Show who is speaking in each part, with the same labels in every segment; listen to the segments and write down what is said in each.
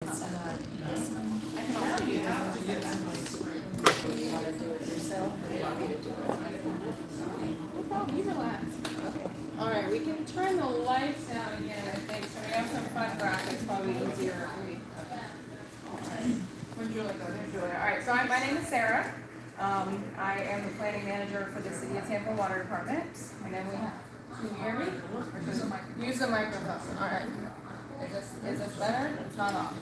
Speaker 1: You relax. Okay. All right, we can turn the lights down again, I think, so we have some fun graphics, probably easier if we. All right. Where'd Julie go? There's Julie. All right, so my name is Sarah. I am the planning manager for the City of Tampa Water Department. And then we have, can you hear me? Use the microphone. All right. Is this better? It's not off.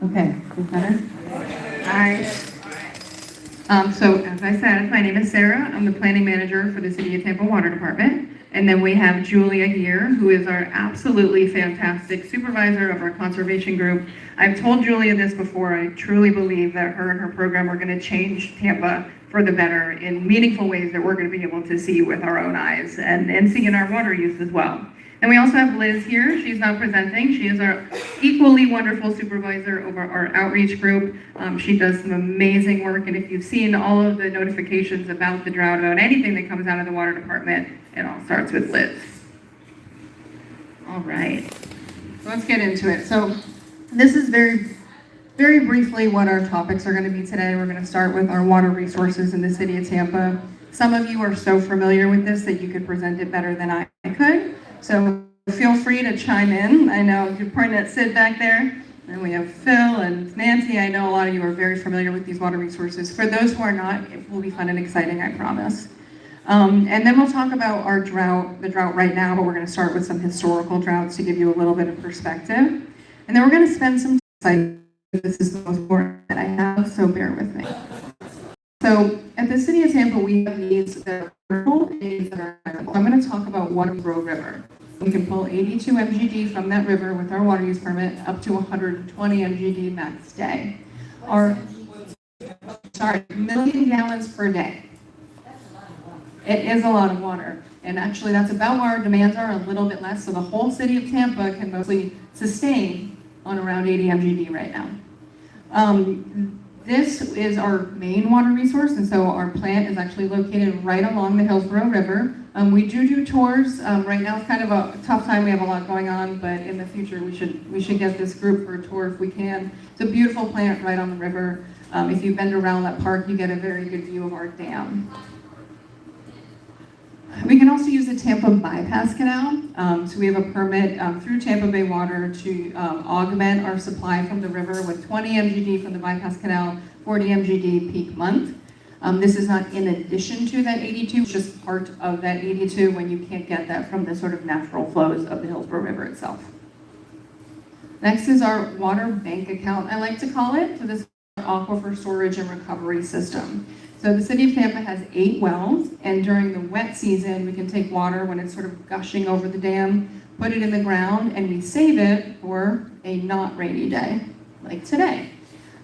Speaker 2: Okay, is better? All right. So as I said, my name is Sarah. I'm the planning manager for the City of Tampa Water Department. And then we have Julia here, who is our absolutely fantastic supervisor of our conservation group. I've told Julia this before. I truly believe that her and her program are going to change Tampa for the better in meaningful ways that we're going to be able to see with our own eyes and see in our water use as well. And we also have Liz here. She's not presenting. She is our equally wonderful supervisor over our outreach group. She does some amazing work, and if you've seen all of the notifications about the drought, about anything that comes out of the water department, it all starts with Liz. All right, so let's get into it. So this is very briefly what our topics are going to be today. We're going to start with our water resources in the City of Tampa. Some of you are so familiar with this that you could present it better than I could. So feel free to chime in. I know you're pointing at Sid back there, and we have Phil and Nancy. I know a lot of you are very familiar with these water resources. For those who are not, it will be fun and exciting, I promise. And then we'll talk about our drought, the drought right now, but we're going to start with some historical droughts to give you a little bit of perspective. And then we're going to spend some time. This is the most important that I have, so bear with me. So at the City of Tampa, we have needs that are critical and needs that are critical. I'm going to talk about Water River. We can pull 82 MGD from that river with our water use permit up to 120 MGD max day. Million gallons per day. It is a lot of water. And actually that's about where our demands are, a little bit less. So the whole City of Tampa can mostly sustain on around 80 MGD right now. This is our main water resource, and so our plant is actually located right along the Hillsborough River. We do tours. Right now it's kind of a tough time. We have a lot going on, but in the future we should get this group for a tour if we can. It's a beautiful plant right on the river. If you've been around that park, you get a very good view of our dam. We can also use the Tampa Bypass Canal. So we have a permit through Tampa Bay Water to augment our supply from the river with 20 MGD from the Bypass Canal, 40 MGD peak month. This is not in addition to that 82, it's just part of that 82 when you can't get that from the sort of natural flows of the Hillsborough River itself. Next is our water bank account, I like to call it. So this is our aquifer storage and recovery system. So the City of Tampa has 8 wells, and during the wet season, we can take water when it's sort of gushing over the dam, put it in the ground, and we save it for a not rainy day, like today.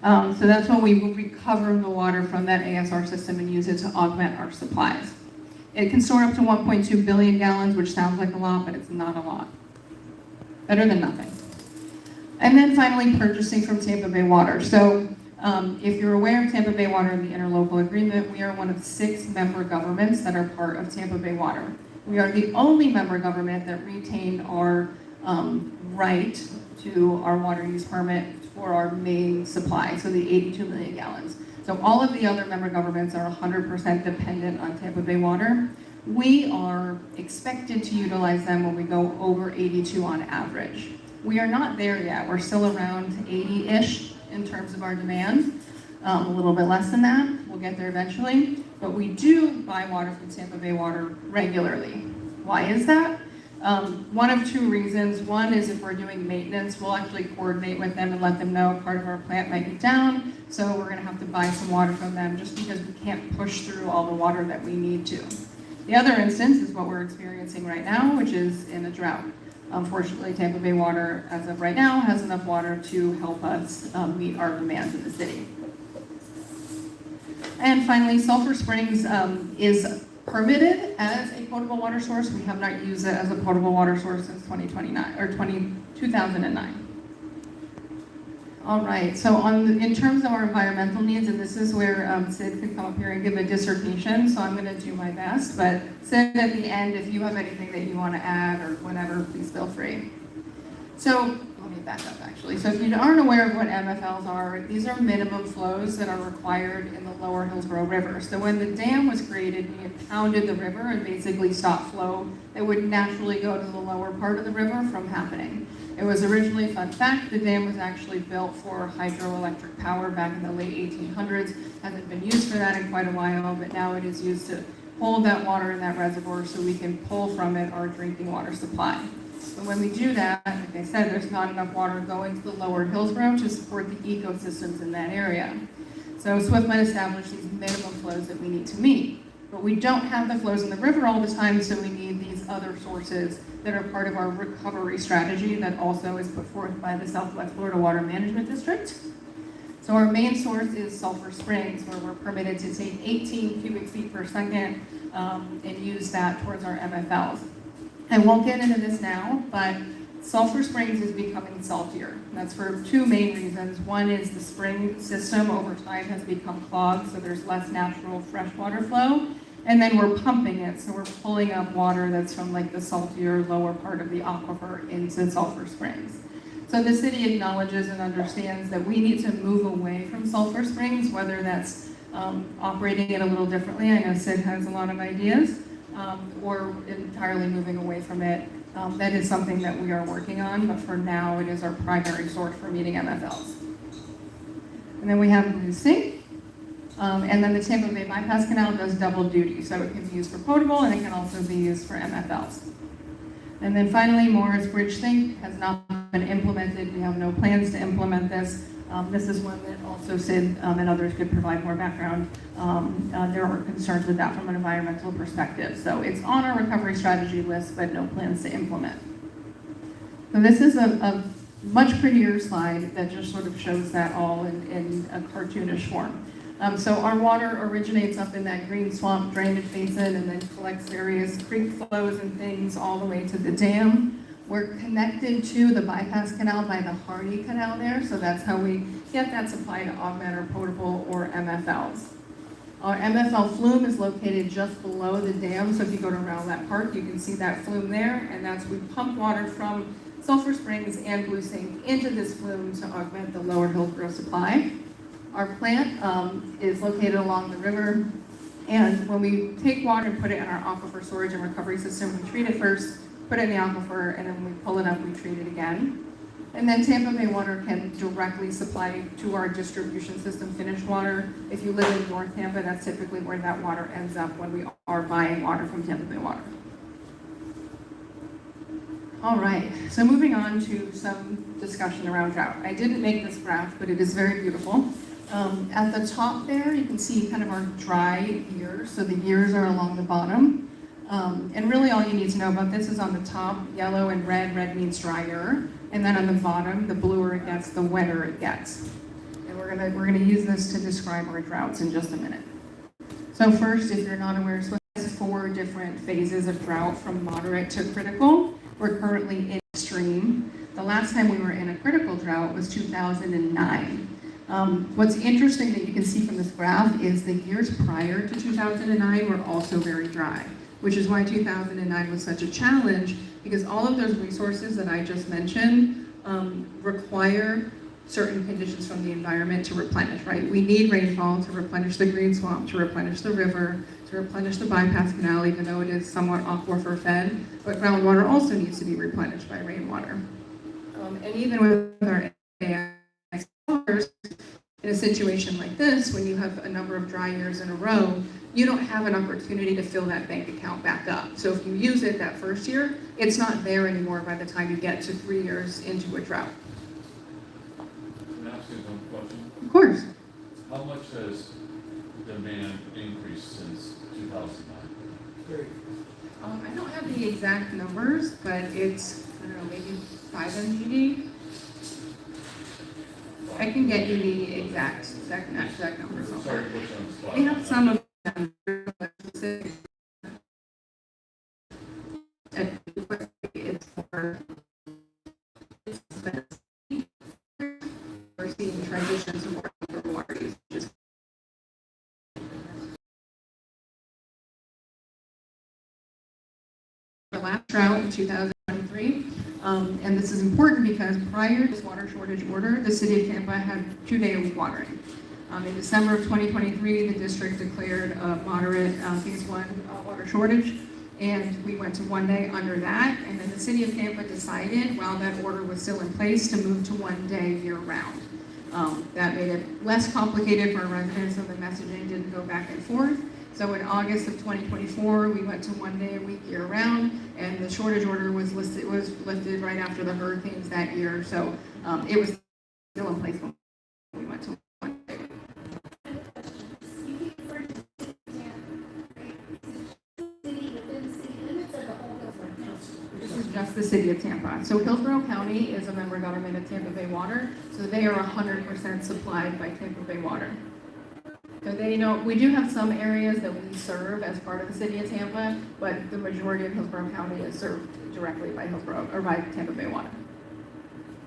Speaker 2: So that's when we will recover the water from that ASR system and use it to augment our supplies. It can store up to 1.2 billion gallons, which sounds like a lot, but it's not a lot. Better than nothing. And then finally, purchasing from Tampa Bay Water. So if you're aware of Tampa Bay Water and the interlocal agreement, we are one of 6 member governments that are part of Tampa Bay Water. We are the only member government that retained our right to our water use permit for our main supply, so the 82 million gallons. So all of the other member governments are 100% dependent on Tampa Bay Water. We are expected to utilize them when we go over 82 on average. We are not there yet. We're still around 80-ish in terms of our demand, a little bit less than that. We'll get there eventually, but we do buy water from Tampa Bay Water regularly. Why is that? One of 2 reasons. One is if we're doing maintenance, we'll actually coordinate with them and let them know part of our plant might be down, so we're gonna have to buy some water from them just because we can't push through all the water that we need to. The other instance is what we're experiencing right now, which is in a drought. Unfortunately, Tampa Bay Water, as of right now, has enough water to help us meet our demands in the city. And finally, Sulphur Springs is permitted as a potable water source. We have not used it as a potable water source since 2009. All right, so in terms of our environmental needs, and this is where Sid could come up here and give a dissertation, so I'm going to do my best, but Sid, at the end, if you have anything that you want to add or whatever, please feel free. So, let me back up actually. So if you aren't aware of what MFLs are, these are minimum flows that are required in the lower Hillsborough River. So when the dam was created, we impounded the river and basically stopped flow that would naturally go to the lower part of the river from happening. It was originally, fun fact, the dam was actually built for hydroelectric power back in the late 1800s. Hasn't been used for that in quite a while, but now it is used to hold that water in that reservoir so we can pull from it our drinking water supply. But when we do that, like I said, there's not enough water going to the lower Hillsborough to support the ecosystems in that area. So SWIFT established these minimum flows that we need to meet. But we don't have the flows in the river all the time, so we need these other sources that are part of our recovery strategy that also is put forth by the Southwest Florida Water Management District. So our main source is Sulphur Springs, where we're permitted to take 18 cubic feet per second and use that towards our MFLs. I won't get into this now, but Sulphur Springs is becoming saltier. That's for two main reasons. One is the spring system over time has become clogged, so there's less natural freshwater flow. And then we're pumping it, so we're pulling up water that's from like the saltier lower part of the aquifer into Sulphur Springs. So the city acknowledges and understands that we need to move away from Sulphur Springs, whether that's operating it a little differently. I know Sid has a lot of ideas. Or entirely moving away from it. That is something that we are working on, but for now it is our primary source for meeting MFLs. And then we have Lucy. And then the Tampa Bay Bypass Canal does double duty, so it can be used for potable and it can also be used for MFLs. And then finally, Morris Bridge Sink has not been implemented. We have no plans to implement this. This is one that also Sid and others could provide more background. There are concerns with that from an environmental perspective. So it's on our recovery strategy list, but no plans to implement. So this is a much prettier slide that just sort of shows that all in a cartoonish form. So our water originates up in that green swamp drainage basin and then collects various creek flows and things all the way to the dam. We're connected to the bypass canal by the Hardy Canal there, so that's how we get that supply to augment our potable or MFLs. Our MFL flume is located just below the dam, so if you go to Rowlett Park, you can see that flume there, and that's we pump water from Sulphur Springs and Blue Sink into this flume to augment the lower Hillsborough supply. Our plant is located along the river, and when we take water and put it in our aquifer storage and recovery system, we treat it first, put it in the aquifer, and then when we pull it up, we treat it again. And then Tampa Bay Water can directly supply to our distribution system finished water. If you live in North Tampa, that's typically where that water ends up when we are buying water from Tampa Bay Water. All right, so moving on to some discussion around drought. I didn't make this graph, but it is very beautiful. At the top there, you can see kind of our dry years. So the years are along the bottom. And really all you need to know about this is on the top, yellow and red. Red means drier. And then on the bottom, the bluer it gets, the wetter it gets. And we're gonna use this to describe our droughts in just a minute. So first, if you're not aware, SWIFT has 4 different phases of drought from moderate to critical. We're currently in extreme. The last time we were in a critical drought was 2009. What's interesting that you can see from this graph is the years prior to 2009 were also very dry, which is why 2009 was such a challenge, because all of those resources that I just mentioned require certain conditions from the environment to replenish, right? We need rainfall to replenish the green swamp, to replenish the river, to replenish the bypass canal, even though it is somewhat aquifer fed, but groundwater also needs to be replenished by rainwater. And even with our AI solvers, in a situation like this, when you have a number of dry years in a row, you don't have an opportunity to fill that bank account back up. So if you use it that first year, it's not there anymore by the time you get to 3 years into a drought.
Speaker 3: Can I ask you one question?
Speaker 2: Of course.
Speaker 3: How much has demand increased since 2009?
Speaker 2: I don't have the exact numbers, but it's, I don't know, maybe 5 MGD. I can get you the exact numbers.
Speaker 3: Sorry to put you on the spot.
Speaker 2: We have some of them. It's for last drought in 2023. And this is important because prior to this water shortage order, the city of Tampa had 2-day-a-week watering. In December of 2023, the district declared a moderate phase 1 water shortage, and we went to 1 day under that. And then the city of Tampa decided, while that order was still in place, to move to 1 day year-round. That made it less complicated for our residents, so the messaging didn't go back and forth. So in August of 2024, we went to 1 day a week year-round, and the shortage order was lifted right after the hurricanes that year. So it was still in place when we went to 1 day. This is just the city of Tampa. So Hillsborough County is a member government of Tampa Bay Water, so they are 100% supplied by Tampa Bay Water. So they don't, we do have some areas that we serve as part of the city of Tampa, but the majority of Hillsborough County is served directly by Hillsborough, or by Tampa Bay Water.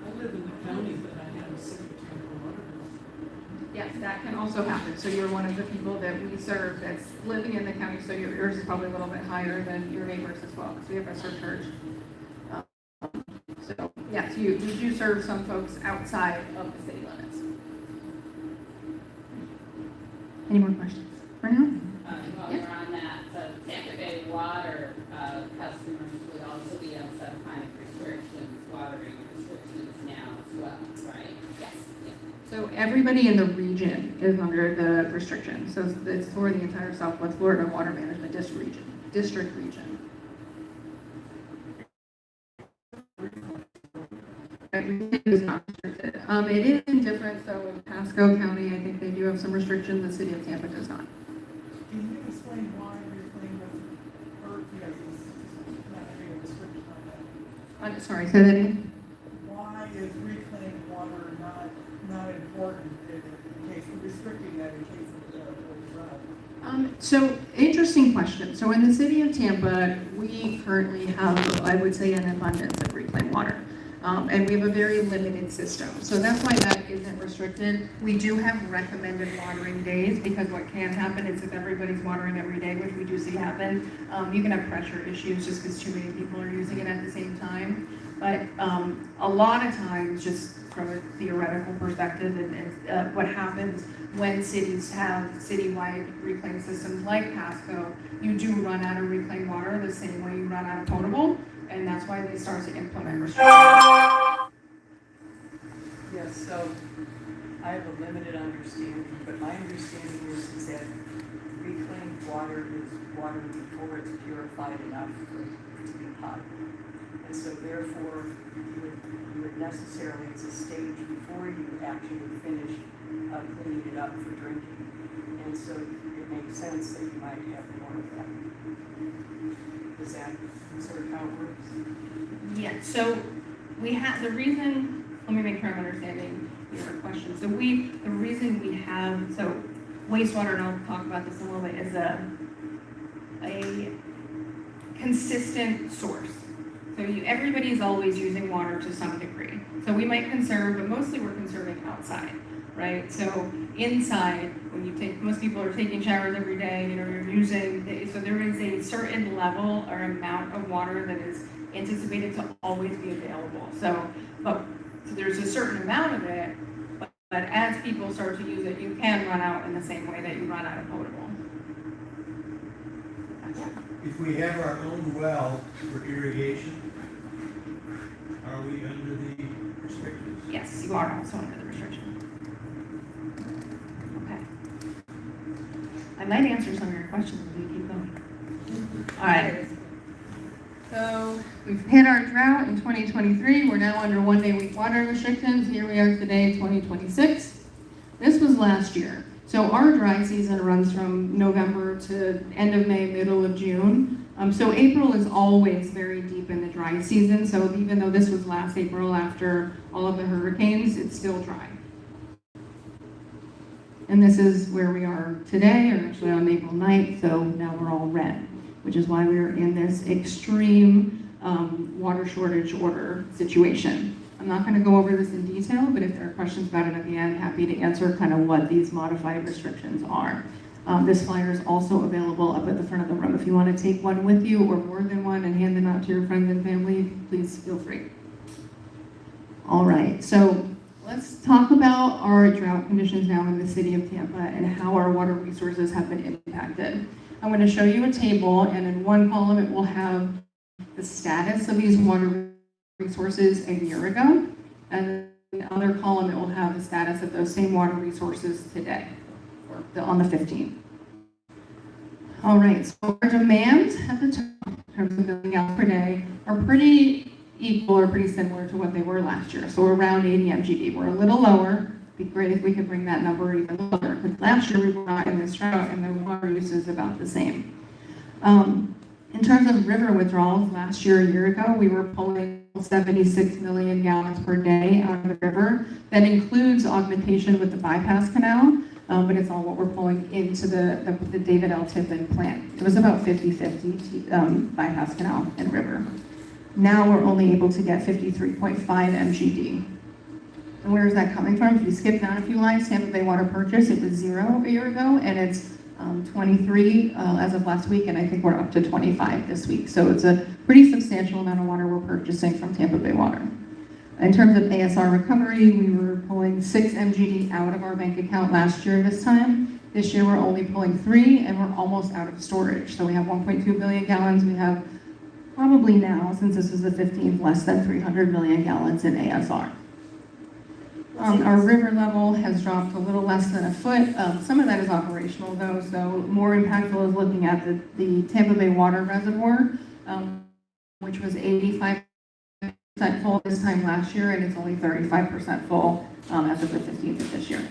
Speaker 4: I live in the county, but I have a city of Tampa water bill.
Speaker 2: Yes, that can also happen. So you're one of the people that we serve that's living in the county, so yours is probably a little bit higher than your neighbors as well, because we have a surcharge. So yes, you do serve some folks outside of the city limits. Any more questions for now?
Speaker 5: While we're on that, the Tampa Bay Water customers would also be on some kind of restrictions, watering restrictions now as well, right? Yes.
Speaker 2: So everybody in the region is under the restriction. So it's for the entire Southwest Florida Water Management District region. It is not restricted. It is indifferent, so in Pasco County, I think they do have some restrictions, the city of Tampa does not.
Speaker 4: Can you explain why reclaim doesn't hurt, because it's not having a restriction on that?
Speaker 2: I'm sorry, say that again.
Speaker 4: Why is reclaimed water not important in case we're restricting that in case of the drought?
Speaker 2: So interesting question. So in the city of Tampa, we currently have, I would say, an abundance of reclaimed water. And we have a very limited system. So that's why that isn't restricted. We do have recommended watering days, because what can happen is if everybody's watering every day, which we do see happen, you can have pressure issues just because too many people are using it at the same time. But a lot of times, just from a theoretical perspective, and what happens when cities have citywide reclaim systems like Pasco, you do run out of reclaimed water the same way you run out of potable. And that's why they start to implement restrictions.
Speaker 6: Yes, so I have a limited understanding, but my understanding is that reclaimed water is water before it's purified enough for it to be potable. And so therefore, you would necessarily, it's a stage before you actually finish cleaning it up for drinking. And so it makes sense that you might have more of that. Is that sort of how it works?
Speaker 2: Yeah, so we have, the reason, let me make sure I'm understanding your question. So the reason we have, so wastewater, and I'll talk about this a little bit, is a consistent source. So everybody's always using water to some degree. So we might conserve, but mostly we're conserving outside, right? So inside, when you take, most people are taking showers every day, you're using, so there is a certain level or amount of water that is anticipated to always be available. So there's a certain amount of it, but as people start to use it, you can run out in the same way that you run out of potable.
Speaker 7: If we have our own well for irrigation, are we under the restrictions?
Speaker 2: Yes, you are also under the restriction. Okay. I might answer some of your questions as we keep going. All right. So we've hit our drought in 2023. We're now under 1 day week water restrictions. Here we are today, 2026. This was last year. So our dry season runs from November to end of May, middle of June. So April is always very deep in the dry season. So even though this was last April after all of the hurricanes, it's still dry. And this is where we are today, or actually on April 9th. So now we're all red, which is why we're in this extreme water shortage order situation. I'm not going to go over this in detail, but if there are questions about it at the end, happy to answer kind of what these modified restrictions are. This flyer is also available up at the front of the room. If you want to take one with you or more than one and hand them out to your friends and family, please feel free. All right, so let's talk about our drought conditions now in the city of Tampa and how our water resources have been impacted. I'm going to show you a table, and in one column it will have the status of these water resources a year ago, and in the other column it will have the status of those same water resources today, or on the 15th. All right, so our demands at the top, in terms of billion gallons per day, are pretty equal or pretty similar to what they were last year. So we're around 80 MGD. We're a little lower. It'd be great if we could bring that number even lower. But last year we were not in this drought, and the water use is about the same. In terms of river withdrawals, last year, a year ago, we were pulling 76 million gallons per day out of the river. That includes augmentation with the bypass canal, but it's all what we're pulling into the David L. Tippin plant. It was about 50-50 bypass canal and river. Now we're only able to get 53.5 MGD. And where is that coming from? If you skip down a few lines, Tampa Bay Water Purchase, it was 0 a year ago, and it's 23 as of last week, and I think we're up to 25 this week. So it's a pretty substantial amount of water we're purchasing from Tampa Bay Water. In terms of ASR recovery, we were pulling 6 MGD out of our bank account last year this time. This year we're only pulling 3, and we're almost out of storage. So we have 1.2 billion gallons. We have probably now, since this is the 15th, less than 300 million gallons in ASR. Our river level has dropped a little less than a foot. Some of that is operational though, so more impactful is looking at the Tampa Bay Water Reservoir, which was 85% full this time last year, and it's only 35% full as of the 15th of this year.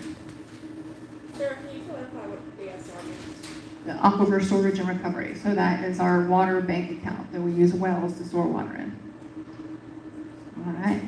Speaker 1: Sarah, can you clarify what ASR means?
Speaker 2: The Aquifer Storage and Recovery. So that is our water bank account that we use wells to store water in. All right.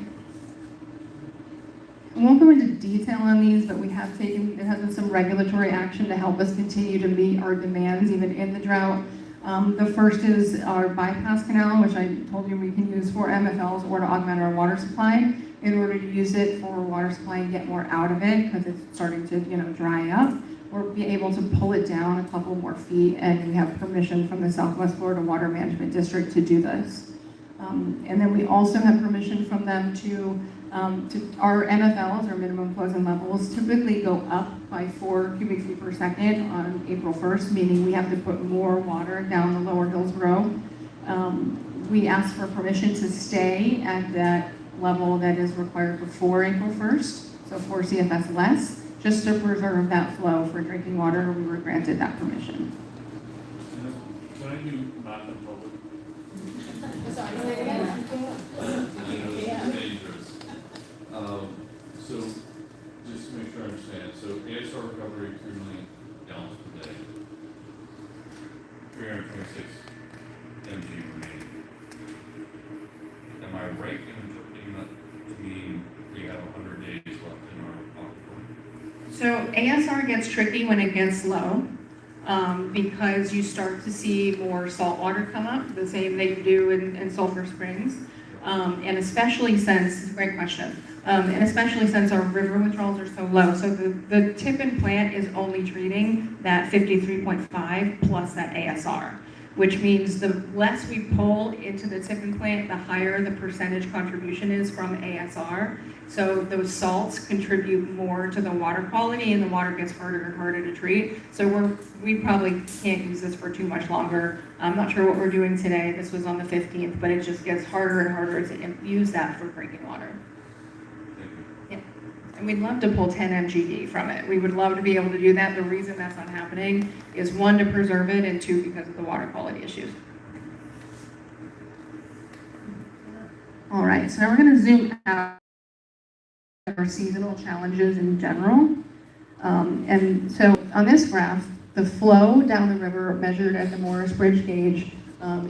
Speaker 2: I won't go into detail on these, but there has been some regulatory action to help us continue to meet our demands even in the drought. The first is our bypass canal, which I told you we can use for MFLs or to augment our water supply. In order to use it for water supply and get more out of it, because it's starting to dry up, we'll be able to pull it down a couple more feet, and we have permission from the Southwest Florida Water Management District to do this. And then we also have permission from them to our MFLs, our minimum flows and levels, typically go up by 4 cubic feet per second on April 1st, meaning we have to put more water down the Lower Hillsborough. We asked for permission to stay at that level that is required before April 1st, so 4 CFS less, just to preserve that flow for drinking water. We were granted that permission.
Speaker 3: Can I do not in public?
Speaker 1: Sorry, say it again.
Speaker 3: I know this is dangerous. So, just to make sure I understand, so ASR recovery, 3 million gallons per day, 326 mg remaining. Am I right in interpreting that to mean we have 100 days left in our aquifer?
Speaker 2: So ASR gets tricky when it gets low, because you start to see more salt water come up, the same that you do in Sulphur Springs. And especially since, great question, and especially since our river withdrawals are so low. So the Tippin plant is only treating that 53.5 plus that ASR, which means the less we pull into the Tippin plant, the higher the percentage contribution is from ASR. So those salts contribute more to the water quality, and the water gets harder and harder to treat. So we probably can't use this for too much longer. I'm not sure what we're doing today. This was on the 15th, but it just gets harder and harder to use that for drinking water. Yeah. And we'd love to pull 10 MGD from it. We would love to be able to do that. The reason that's not happening is 1, to preserve it, and 2, because of the water quality issues. All right, so now we're going to zoom out our seasonal challenges in general. And so on this graph, the flow down the river measured at the Morris Bridge gauge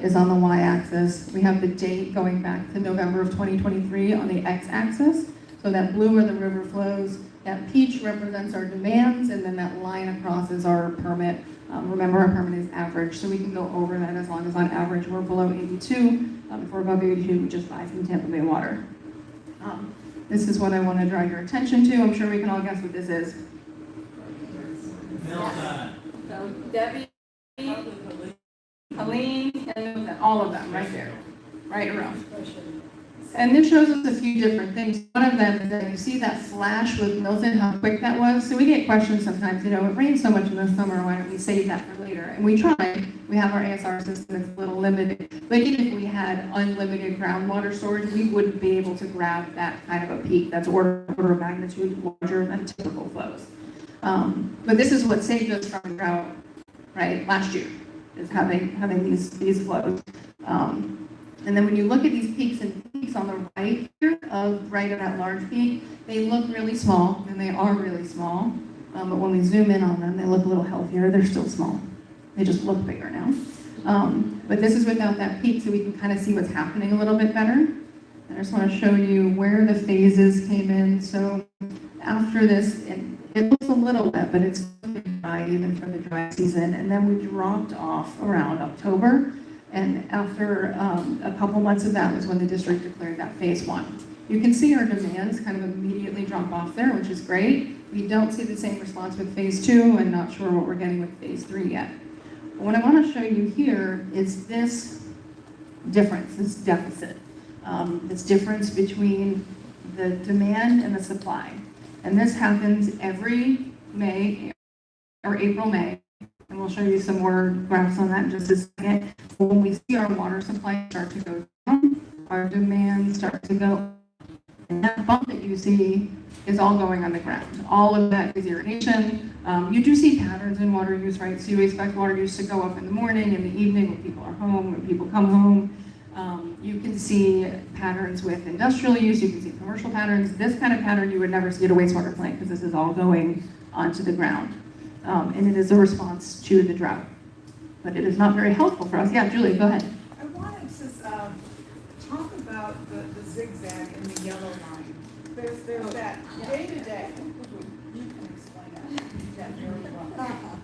Speaker 2: is on the y-axis. We have the date going back to November of 2023 on the x-axis. So that blue are the river flows, that peach represents our demands, and then that line across is our permit. Remember, our permit is average, so we can go over that as long as on average we're below 82. If we're above 82, we just buy from Tampa Bay Water. This is what I want to draw your attention to. I'm sure we can all guess what this is.
Speaker 7: Meltdown.
Speaker 2: Debbie, Helene, and all of them right there, right around. And this shows us a few different things. One of them is that you see that flash with Milton, how quick that was. So we get questions sometimes, it rains so much in the summer, why don't we save that for later? And we try. We have our ASR system, it's a little limited. But even if we had unlimited groundwater storage, we wouldn't be able to grab that kind of a peak that's order of magnitude larger than typical flows. But this is what saved us from drought, right, last year, is having these flows. And then when you look at these peaks on the right here, right at that large peak, they look really small, and they are really small. But when we zoom in on them, they look a little healthier. They're still small. They just look bigger now. But this is without that peak, so we can kind of see what's happening a little bit better. And I just want to show you where the phases came in. So after this, it looks a little wet, but it's dry even for the dry season. And then we dropped off around October. And after a couple months of that was when the district declared that phase 1. You can see our demands kind of immediately drop off there, which is great. We don't see the same response with phase 2 and not sure what we're getting with phase 3 yet. But what I want to show you here is this difference, this deficit, this difference between the demand and the supply. And this happens every May or April, May. And we'll show you some more graphs on that in just a second. When we see our water supply start to go down, our demand starts to go up. And that bump that you see is all going on the ground. All of that is irrigation. You do see patterns in water use, right? So you expect water use to go up in the morning, in the evening, when people are home, when people come home. You can see patterns with industrial use. You can see commercial patterns. This kind of pattern you would never see at a wastewater plant because this is all going onto the ground. And it is a response to the drought. But it is not very helpful for us. Yeah, Julie, go ahead.
Speaker 4: I wanted to talk about the zigzag and the yellow line. There's that day-to-day. You can explain that very well.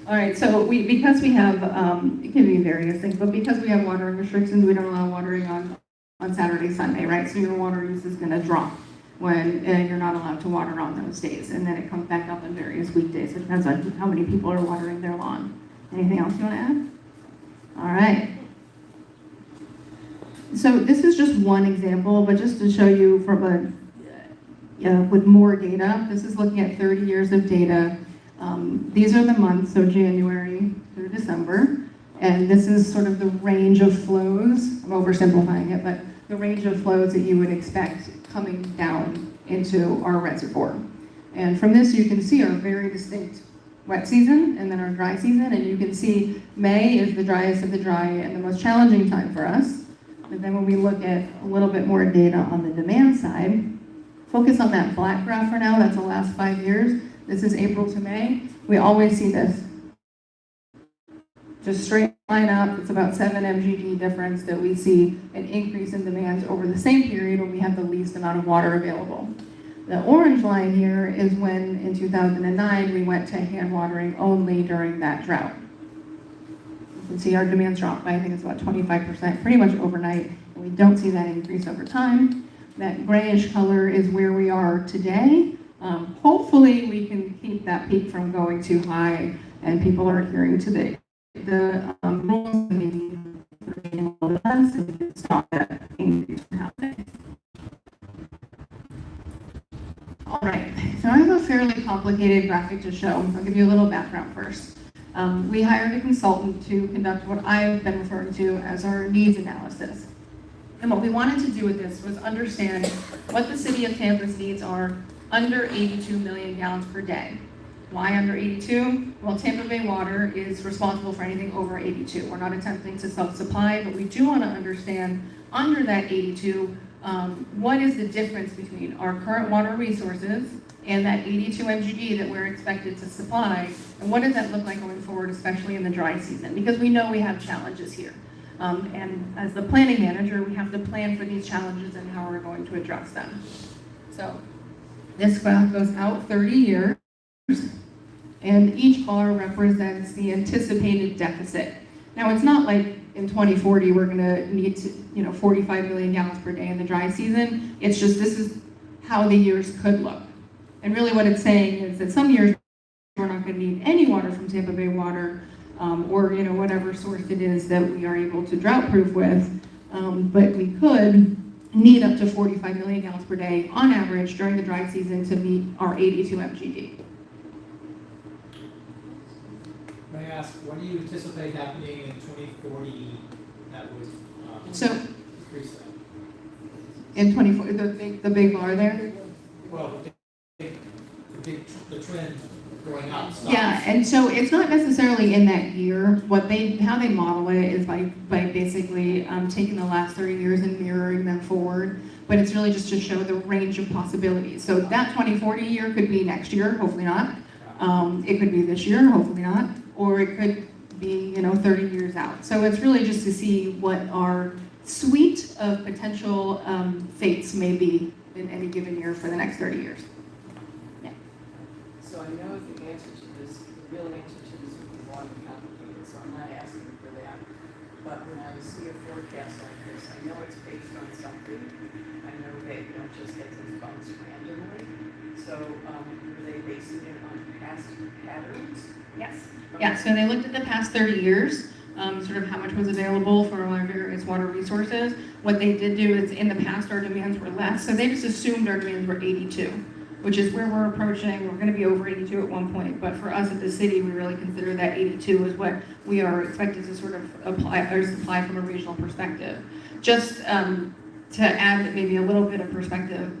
Speaker 2: All right, so because we have, it can be various things, but because we have watering restrictions, we don't allow watering on Saturday, Sunday, right? So your water use is gonna drop when you're not allowed to water on those days. And then it comes back up on various weekdays. It depends on how many people are watering their lawn. Anything else you want to add? All right. So this is just one example, but just to show you from with more data, this is looking at 30 years of data. These are the months, so January through December. And this is sort of the range of flows. I'm oversimplifying it, but the range of flows that you would expect coming down into our reservoir. And from this, you can see our very distinct wet season and then our dry season. And you can see May is the driest of the dry and the most challenging time for us. But then when we look at a little bit more data on the demand side, focus on that black graph for now. That's the last 5 years. This is April to May. We always see this. Just straight line up, it's about 7 MGD difference that we see an increase in demand over the same period when we have the least amount of water available. The orange line here is when in 2009 we went to hand watering only during that drought. You can see our demands dropped by, I think it's about 25%, pretty much overnight, and we don't see that increase over time. That grayish color is where we are today. Hopefully we can keep that peak from going too high and people are adhering to the rules, maybe a little less and we can stop that increase from happening. All right, so I have a fairly complicated graphic to show. I'll give you a little background first. We hired a consultant to conduct what I've been referring to as our needs analysis. And what we wanted to do with this was understand what the city of Tampa's needs are under 82 million gallons per day. Why under 82? Well, Tampa Bay Water is responsible for anything over 82. We're not attempting to self-supply, but we do want to understand under that 82, what is the difference between our current water resources and that 82 MGD that we're expected to supply, and what does that look like going forward, especially in the dry season? Because we know we have challenges here. And as the planning manager, we have to plan for these challenges and how we're going to address them. So this graph goes out 30 years. And each bar represents the anticipated deficit. Now, it's not like in 2040 we're going to need to, 45 million gallons per day in the dry season. It's just this is how the years could look. And really what it's saying is that some years we're not gonna need any water from Tampa Bay Water, or, you know, whatever source it is that we are able to drought-proof with. But we could need up to 45 million gallons per day on average during the dry season to meet our 82 MGD.
Speaker 8: May I ask, what do you anticipate happening in 2040 that would
Speaker 2: So
Speaker 8: increase that?
Speaker 2: in 24, the big bar there?
Speaker 8: Well, the trend going up stops.
Speaker 2: Yeah, and so it's not necessarily in that year. How they model it is by basically taking the last 30 years and mirroring them forward. But it's really just to show the range of possibilities. So that 2040 year could be next year, hopefully not. It could be this year, hopefully not. Or it could be, 30 years out. So it's really just to see what our suite of potential fates may be in any given year for the next 30 years.
Speaker 6: So I know the answer to this, the real answer to this would be long and complicated, so I'm not asking for that. But when I see a forecast like this, I know it's based on something. I know they don't just get these funds randomly. So, were they basing it on past patterns?
Speaker 2: Yes. Yeah, so they looked at the past 30 years, sort of how much was available for our various water resources. What they did do is in the past our demands were less, so they just assumed our demands were 82, which is where we're approaching. We're gonna be over 82 at one point, but for us at the city, we really consider that 82 is what we are expected to sort of apply or supply from a regional perspective. Just to add maybe a little bit of perspective,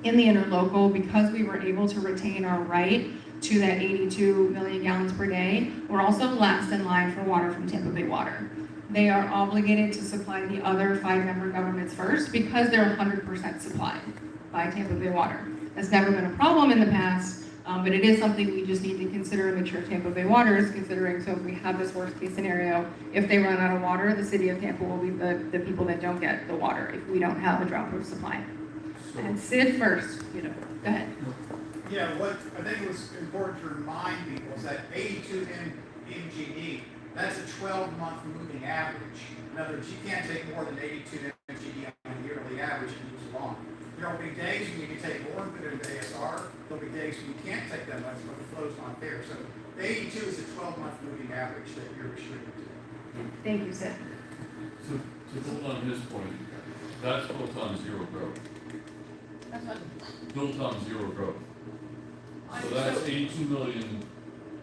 Speaker 2: in the interlocal, because we were able to retain our right to that 82 million gallons per day, we're also last in line for water from Tampa Bay Water. They are obligated to supply the other 5 member governments first because they're 100% supplied by Tampa Bay Water. That's never been a problem in the past, but it is something we just need to consider and make sure Tampa Bay Water is considering. So if we have this worst case scenario, if they run out of water, the city of Tampa will be the people that don't get the water if we don't have a drought-proof supply. And Sid first, go ahead.
Speaker 9: Yeah, what I think was important to remind people is that 82 MGD, that's a 12-month moving average. In other words, you can't take more than 82 MGD on a yearly average and use along. There will be days when you can take more and put it into ASR. There'll be days when you can't take that much, but the flow's not there. So 82 is a 12-month moving average that you're restricted to.
Speaker 2: Thank you, Sid.
Speaker 3: So to build on his point, that's built on zero growth. Built on zero growth. So that's 82 million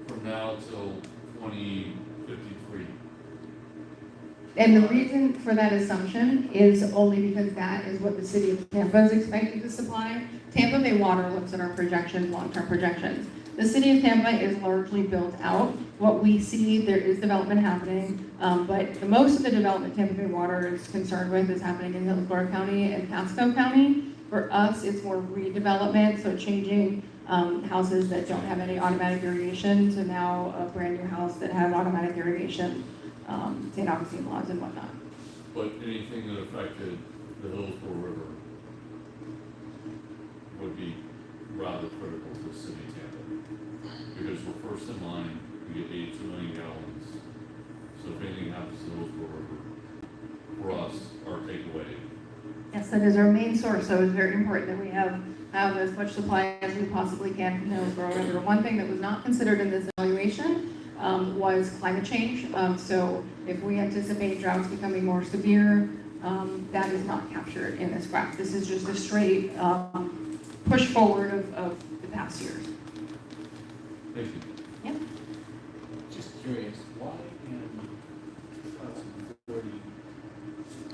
Speaker 3: from now till 2053.
Speaker 2: And the reason for that assumption is only because that is what the city of Tampa is expected to supply. Tampa Bay Water looks at our projections, long-term projections. The city of Tampa is largely built out. What we see, there is development happening, but most of the development Tampa Bay Water is concerned with is happening in Hillsborough County and Pasco County. For us, it's more redevelopment, so changing houses that don't have any automatic irrigation to now a brand new house that has automatic irrigation, St. Augustine laws and whatnot.
Speaker 3: But anything that affected the Hillsborough River would be rather critical to the city of Tampa. Because we're first in line, we get 82 million gallons. So if anything happens to the Hillsborough River, for us, our takeaway.
Speaker 2: Yes, that is our main source, so it's very important that we have as much supply as we possibly can from the Hillsborough River. One thing that was not considered in this evaluation was climate change. So if we anticipate droughts becoming more severe, that is not captured in this graph. This is just a straight push forward of the past years.
Speaker 3: Thank you.
Speaker 2: Yeah.
Speaker 8: Just curious, why in 2040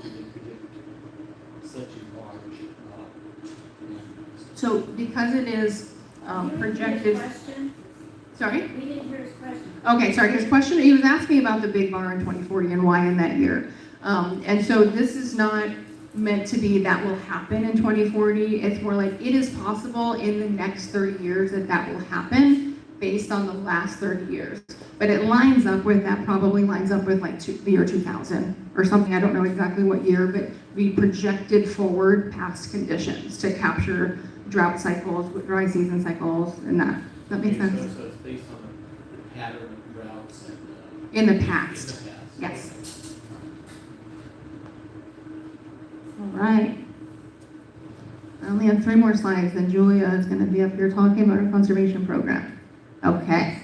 Speaker 8: did we get such a large
Speaker 2: So because it is projected. Sorry?
Speaker 10: We didn't hear his question.
Speaker 2: Okay, sorry, his question, he was asking about the big bar in 2040 and why in that year. And so this is not meant to be that will happen in 2040. It's more like it is possible in the next 30 years that will happen based on the last 30 years. But it lines up with, that probably lines up with like the year 2000 or something. I don't know exactly what year, but we projected forward past conditions to capture drought cycles, dry season cycles, and that. Does that make sense?
Speaker 8: So it's based on the pattern of droughts and
Speaker 2: In the past.
Speaker 8: in the past.
Speaker 2: Yes. All right. I only have 3 more slides, then Julia is going to be up here talking about our conservation program. Okay,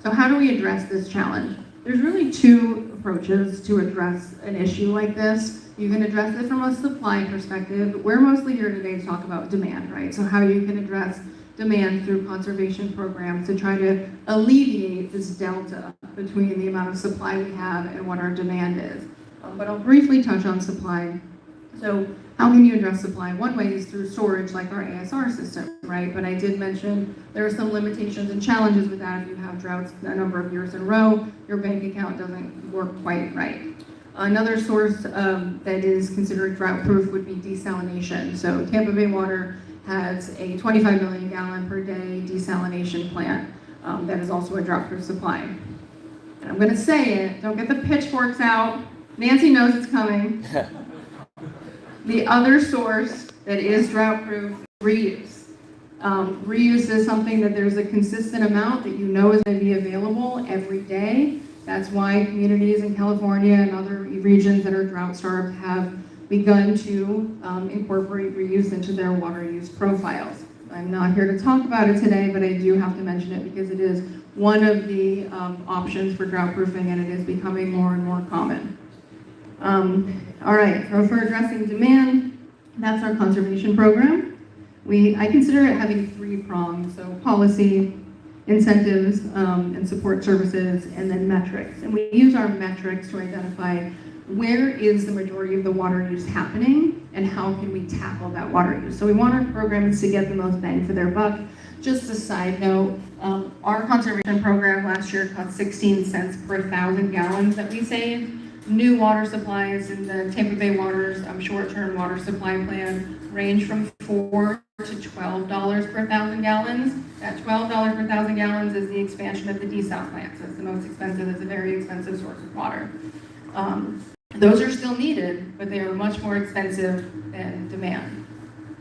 Speaker 2: so how do we address this challenge? There's really two approaches to address an issue like this. You can address it from a supply perspective. We're mostly here today to talk about demand, right? So how you can address demand through conservation programs to try to alleviate this delta between the amount of supply we have and what our demand is. But I'll briefly touch on supply. So how can you address supply? One way is through storage, like our ASR system, right? But I did mention there are some limitations and challenges with that. If you have droughts a number of years in a row, your bank account doesn't work quite right. Another source that is considered drought-proof would be desalination. So Tampa Bay Water has a 25 million gallon per day desalination plant that is also a drought-proof supply. And I'm gonna say it, don't get the pitchforks out. Nancy knows it's coming. The other source that is drought-proof is reuse. Reuse is something that there's a consistent amount that you know is going to be available every day. That's why communities in California and other regions that are drought-starved have begun to incorporate reuse into their water use profiles. I'm not here to talk about it today, but I do have to mention it because it is one of the options for drought-proofing, and it is becoming more and more common. All right, so for addressing demand, that's our conservation program. I consider it having three prongs, so policy, incentives, and support services, and then metrics. And we use our metrics to identify where is the majority of the water use happening and how can we tackle that water use. So we want our programs to get the most bang for their buck. Just a side note, our conservation program last year cost 16 cents per 1,000 gallons that we saved. New water supplies in the Tampa Bay Water's short-term water supply plan range from $4 to $12 per 1,000 gallons. That $12 per 1,000 gallons is the expansion of the desal plant. So it's the most expensive, it's a very expensive source of water. Those are still needed, but they are much more expensive than demand,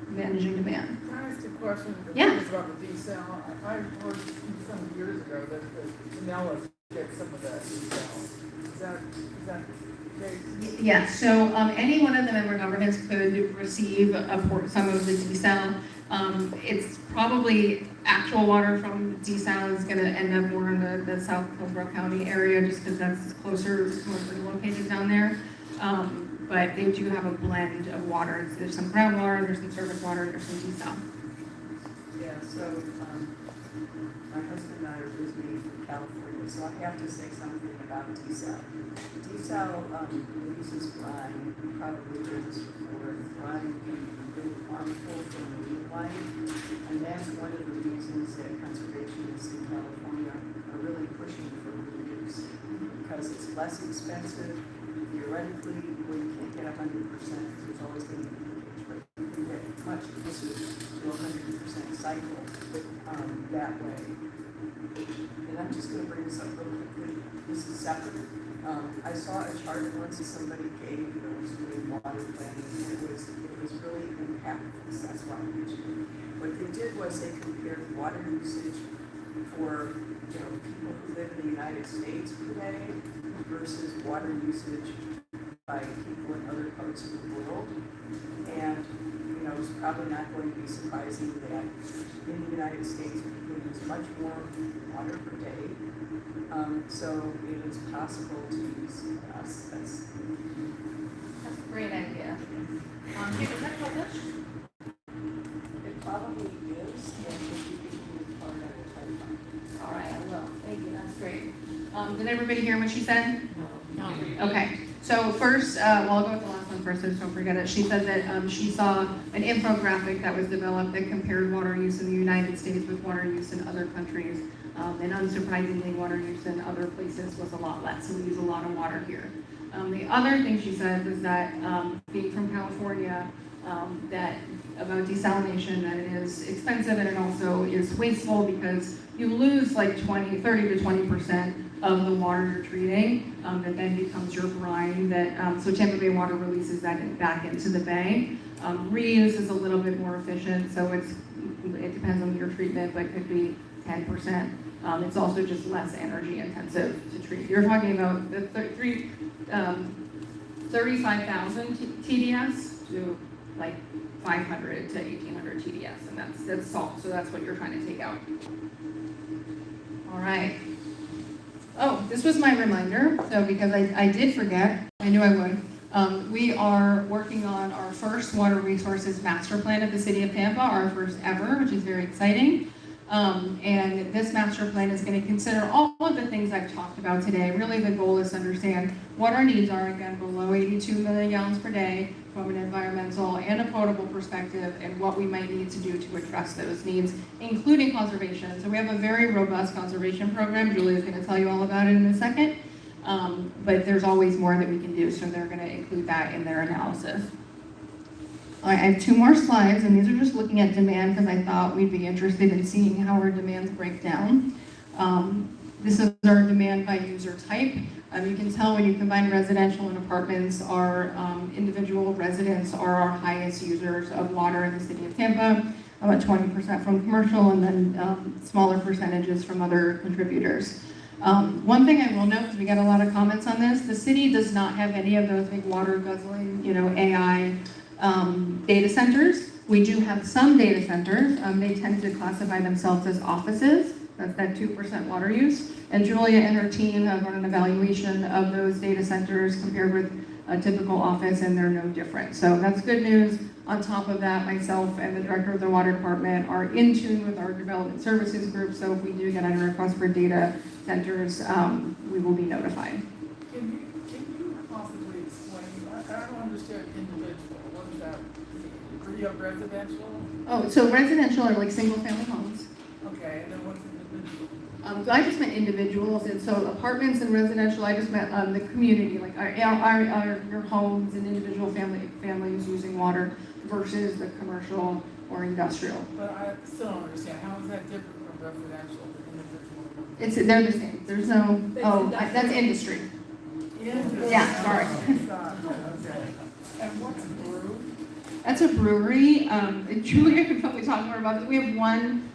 Speaker 2: managing demand.
Speaker 4: Can I ask a question?
Speaker 2: Yeah.
Speaker 4: About the desal. I heard some years ago that the Pinellas get some of that desal. Is that the case?
Speaker 2: Yes, so any one of the member governments could receive some of the desal. It's probably actual water from desal is going to end up more in the South Hillsborough County area just because that's closer, it's mostly located down there. But they do have a blend of water. There's some groundwater, there's some surface water, there's some desal.
Speaker 6: Yeah, so, my husband and I are visiting from California, so I have to say something about desal. Desal releases brine, you probably heard this before. Brine can be really harmful for marine life, and that's one of the reasons that conservationists in California are really pushing for reuse, because it's less expensive. Theoretically, well, you can't get 100%, there's always going to be leakage, but you can get much closer to 100% cycle that way. And I'm just going to bring this up real quickly. This is separate. I saw a chart once that somebody gave that was doing water planning, and it was really impactful. So that's why I mentioned it. What they did was they compared water usage for people who live in the United States per day versus water usage by people in other parts of the world. And it's probably not going to be surprising that in the United States people use much more water per day. So it is possible to use us. That's
Speaker 2: a great idea. Is that published?
Speaker 6: It probably is, and if you can be part of it,
Speaker 2: All right, I will. Thank you, that's great. Did everybody hear what she said? No. Okay, so first, I'll go with the last one first, so just don't forget it. She said that she saw an infographic that was developed that compared water use in the United States with water use in other countries. And unsurprisingly, water use in other places was a lot less, so we use a lot of water here. The other thing she said was that, being from California, that about desalination, that it is expensive and it also is wasteful because you lose like 30 to 20% of the water you're treating that then becomes your brine. So Tampa Bay Water releases that back into the bay. Reuse is a little bit more efficient, so it depends on your treatment, but could be 10%. It's also just less energy intensive to treat. You're talking about the 35,000 TDS to like 500 to 1,800 TDS, and that's salt. So that's what you're trying to take out. All right. Oh, this was my reminder, so because I did forget, I knew I would. We are working on our first water resources master plan of the city of Tampa, our first ever, which is very exciting. And this master plan is going to consider all of the things I've talked about today. Really, the goal is to understand what our needs are, again, below 82 million gallons per day from an environmental and a potable perspective, and what we might need to do to address those needs, including conservation. So we have a very robust conservation program. Julia's going to tell you all about it in a second. But there's always more that we can do, so they're going to include that in their analysis. All right, I have 2 more slides, and these are just looking at demand because I thought we'd be interested in seeing how our demands break down. This is our demand by user type. You can tell when you combine residential and apartments, our individual residents are our highest users of water in the city of Tampa, about 20% from commercial, and then smaller percentages from other contributors. One thing I will note, because we get a lot of comments on this, the city does not have any of those big water guzzling, AI data centers. We do have some data centers. They tend to classify themselves as offices. That's that 2% water use. And Julia and her team have run an evaluation of those data centers compared with a typical office, and they're no different. So that's good news. On top of that, myself and the director of the water department are in tune with our development services group. So if we do get a request for data centers, we will be notified.
Speaker 4: Can you possibly explain, I don't understand individual, what is that? Degree of residential?
Speaker 2: Oh, so residential are like single family homes.
Speaker 4: Okay, and then what's individual?
Speaker 2: So I just meant individuals, and so apartments and residential, I just meant the community, like your homes and individual families using water versus the commercial or industrial.
Speaker 4: But I still don't understand, how is that different from residential to individual?
Speaker 2: They're the same. There's no, that's industry. Yeah, sorry.
Speaker 4: Okay. And what's a brew?
Speaker 2: That's a brewery. Julia could probably talk more about it. We have one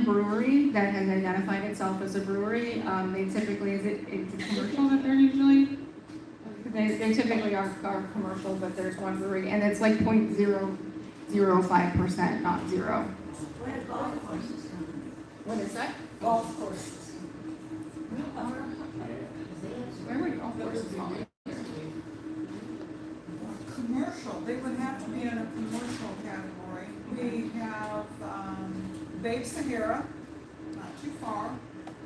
Speaker 2: brewery that has identified itself as a brewery. They typically, it's a commercial that they're usually, they typically are commercial, but there's one brewery, and it's like 0.005%, not zero. What is that?
Speaker 4: Golf courses.
Speaker 2: Where would golf courses fall?
Speaker 4: Commercial, they would have to be in a commercial category. We have, Babe Sahara, not too far,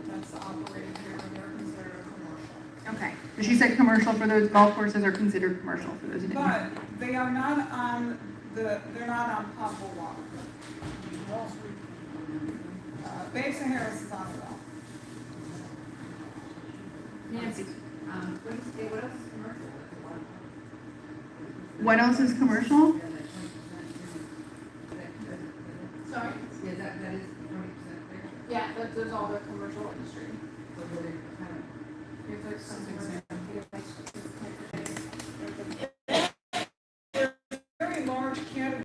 Speaker 4: that's operated here, and they're considered a commercial.
Speaker 2: Okay, so she said commercial for those golf courses are considered commercial for those.
Speaker 4: But they are not on they're not on potable water. Wall Street. Babe Sahara is on the wall.
Speaker 2: Nancy.
Speaker 6: What else is commercial?
Speaker 2: What else is commercial? Sorry?
Speaker 6: Yeah, that is 20% there.
Speaker 2: Yeah, there's all the commercial industry.
Speaker 6: So really kind of,
Speaker 2: Here's like something.
Speaker 4: Very large category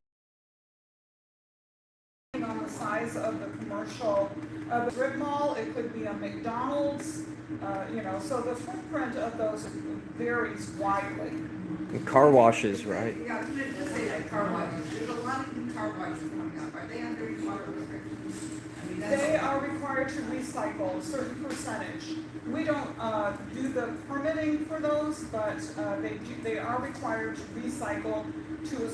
Speaker 4: on the size of the commercial, the strip mall, it could be a McDonald's, so the footprint of those varies widely.
Speaker 10: And car washes, right?
Speaker 6: yeah, I was going to say that car washes. There's a lot of new car washes coming up. Are they under water restrictions? I mean,
Speaker 4: They are required to recycle a certain percentage. We don't do the permitting for those, but they are required to recycle to a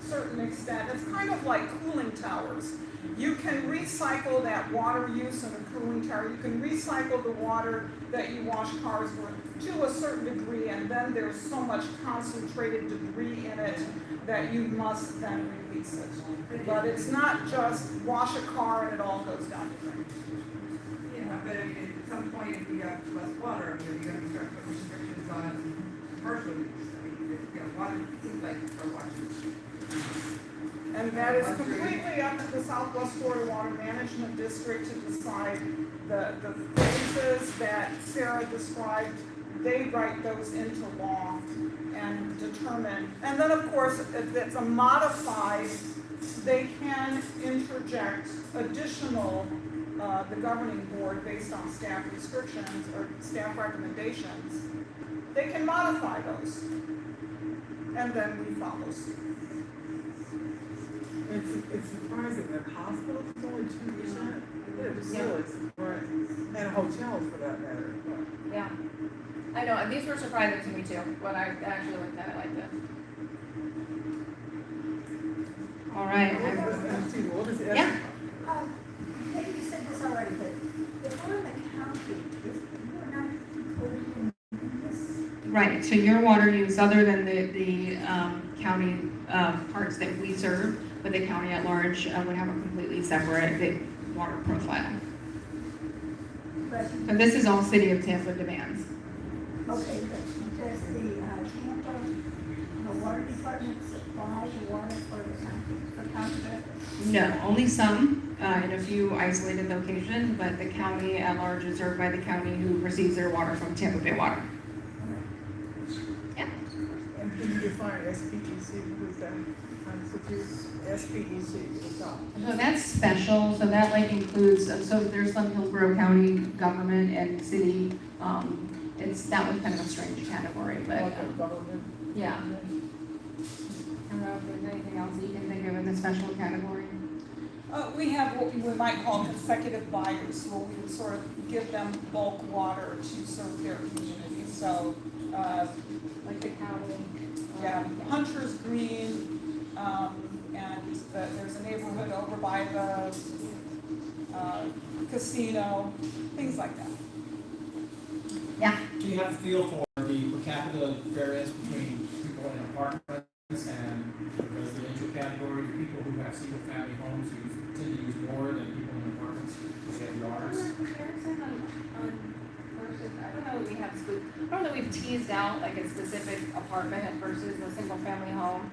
Speaker 4: certain extent. It's kind of like cooling towers. You can recycle that water use in a cooling tower. You can recycle the water that you wash cars with to a certain degree, and then there's so much concentrated debris in it that you must then release it. But it's not just wash a car and it all goes down the drain.
Speaker 6: yeah, but I mean, at some point, if you have less water, you're going to start putting restrictions on commercial use. I mean, water seems like car washes.
Speaker 4: And that is completely up to the Southwest Florida Water Management District to decide the phases that Sarah described. They write those into law and determine. And then, of course, if it's a modified, they can interject additional, the governing board based on staff restrictions or staff recommendations. They can modify those. And then we follow suit. It's surprising that hospitals is only 2%. It's really surprising. And hotels for that matter. But
Speaker 2: Yeah. I know, and these were surprising to me too, when I actually looked at it like this. All right.
Speaker 4: What is it?
Speaker 2: Yeah.
Speaker 11: Maybe you said this already, but if we're in the county, we're not included in this.
Speaker 2: Right, so your water use, other than the county parts that we serve, but the county at large would have a completely separate water profile.
Speaker 11: But,
Speaker 2: So this is all City of Tampa demands.
Speaker 11: okay, but does the Tampa, water department supply the water for the county residents?
Speaker 2: No, only some in a few isolated locations, but the county at large is served by the county who receives their water from Tampa Bay Water. Yeah.
Speaker 4: And can you define SPEC? Who's that? SPEC, what's that?
Speaker 2: So that's special, so that like includes, so there's some Hillsborough County government and city, that was kind of a strange category, but,
Speaker 4: Government.
Speaker 2: yeah. I don't know if there's anything else that you can think of in the special category.
Speaker 4: We have what we might call consecutive buyers, where we would sort of give them bulk water to serve their community. So,
Speaker 2: Like the county.
Speaker 4: yeah, Hunter's Green, and there's a neighborhood over by the casino, things like that.
Speaker 2: Yeah.
Speaker 8: Do you have a feel for the per capita variance between people in apartments and the residential category, people who have single family homes who tend to use more than people in apartments who have yards?
Speaker 2: Comparison on versus, I don't know that we have, I don't know we've teased out like a specific apartment versus a single family home.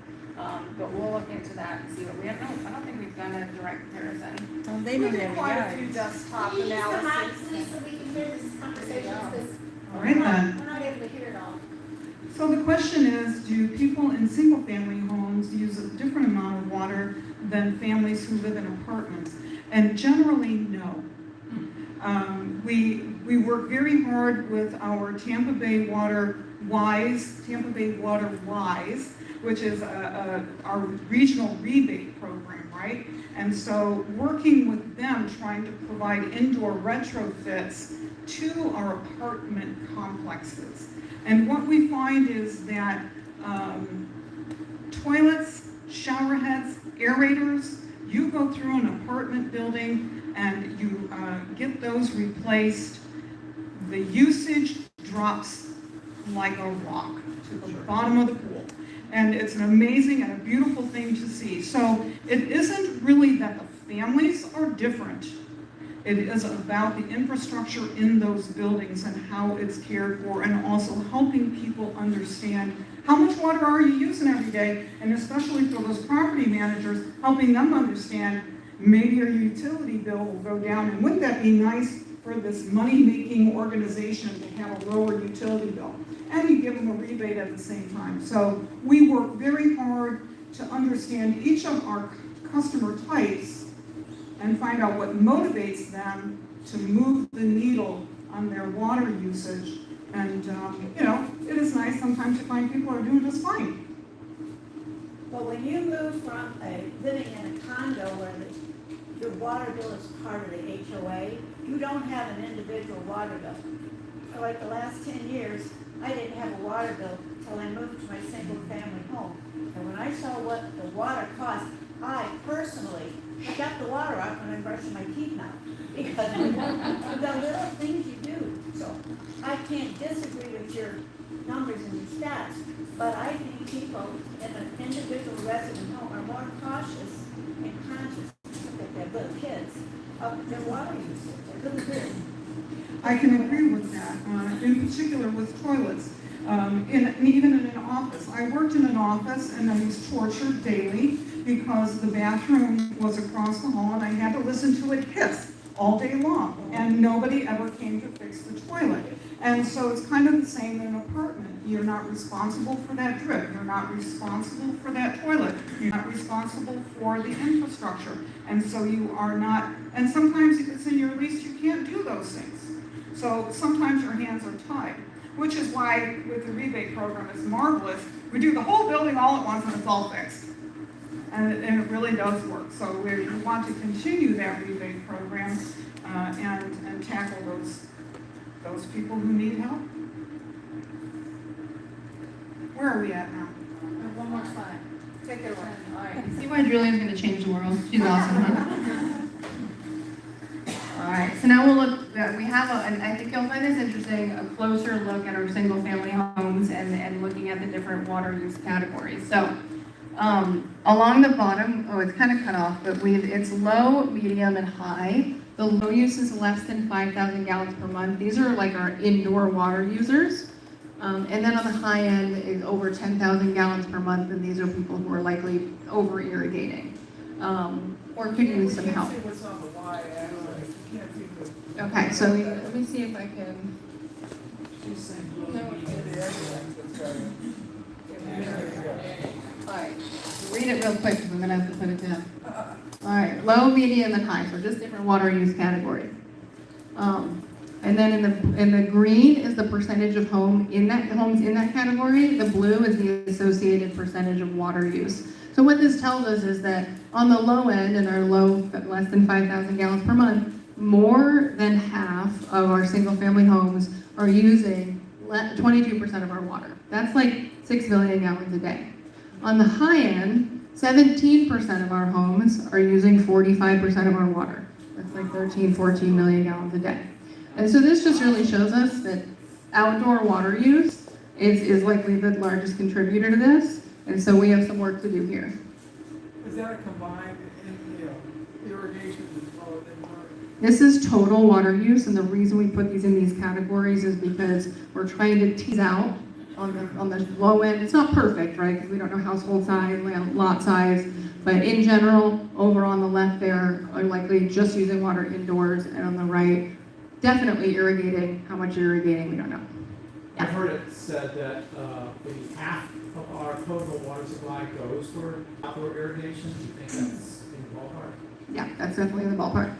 Speaker 2: But we'll look into that and see what we have. I don't think we've done a direct comparison.
Speaker 4: We did quite a few desktop
Speaker 11: Can you use the mic,
Speaker 4: analysis.
Speaker 11: please, so we can hear this conversation, because
Speaker 12: All right then.
Speaker 11: we're not able to hear it all.
Speaker 12: So the question is, do people in single-family homes use a different amount of water than families who live in apartments? And generally, no. We work very hard with our Tampa Bay Water Wise, which is our regional rebate program, right? And so working with them, trying to provide indoor retrofits to our apartment complexes. And what we find is that toilets, shower heads, aerators, you go through an apartment building and you get those replaced, the usage drops like a rock to the bottom of the pool. And it's an amazing and a beautiful thing to see. So it isn't really that the families are different. It is about the infrastructure in those buildings and how it's cared for, and also helping people understand how much water are you using every day, and especially for those property managers, helping them understand maybe your utility bill will go down, and wouldn't that be nice for this money-making organization to have a lower utility bill? And you give them a rebate at the same time. So we work very hard to understand each of our customer types and find out what motivates them to move the needle on their water usage. And, it is nice sometimes to find people are doing just fine.
Speaker 11: But when you move from living in a condo where your water bill is part of the HOA, you don't have an individual water bill. For like the last 10 years, I didn't have a water bill until I moved to my single family home. And when I saw what the water cost, I personally shut the water off when I'm brushing my teeth now. Because the little things you do. So I can't disagree with your numbers and your stats, but I think people in an individual resident home are more cautious and conscious, like their little kids, of their water usage. They really do.
Speaker 12: I can agree with that, in particular with toilets. Even in an office. I worked in an office and I was tortured daily because the bathroom was across the hall and I had to listen to it hiss all day long. And nobody ever came to fix the toilet. And so it's kind of the same in an apartment. You're not responsible for that drip. You're not responsible for that toilet. You're not responsible for the infrastructure. And so you are not, and sometimes if it's in your lease, you can't do those things. So sometimes your hands are tied, which is why with the rebate program, it's marvelous. We do the whole building all at once and it's all fixed. and it really does work. So we want to continue that rebate program and tackle those people who need help. Where are we at now?
Speaker 1: One more slide. Take it away. All right.
Speaker 2: See why Julian's gonna change the world. She's awesome, huh? All right, so now we'll look, we have and I think you'll find this interesting, a closer look at our single-family homes and looking at the different water use categories. So, along the bottom, oh, it's kind of cut off, but it's low, medium, and high. The low use is less than 5,000 gallons per month. These are like our indoor water users. And then on the high end is over 10,000 gallons per month, and these are people who are likely over-irrigating, or could use some help. Okay, so let me see if I can. All right, read it real quick because I'm gonna have to put it down. All right, low, medium, and high, so just different water use categories. And then in the green is the percentage of homes in that category. The blue is the associated percentage of water use. So what this tells us is that on the low end, in our low, less than 5,000 gallons per month, more than half of our single-family homes are using 22% of our water. That's like 6 billion gallons a day. On the high end, 17% of our homes are using 45% of our water. That's like 13, 14 million gallons a day. And so this just really shows us that outdoor water use is likely the largest contributor to this, and so we have some work to do here.
Speaker 8: Is that a combined, irrigation as well as water?
Speaker 2: This is total water use, and the reason we put these in these categories is because we're trying to tease out on the low end. It's not perfect, right, because we don't know household size, lot size, but in general, over on the left there are likely just using water indoors, and on the right, definitely irrigating. How much irrigating, we don't know.
Speaker 8: I've heard it said that maybe half of our total water supply goes for outdoor irrigation. Do you think that's in the ballpark?
Speaker 2: Yeah, that's definitely in the ballpark.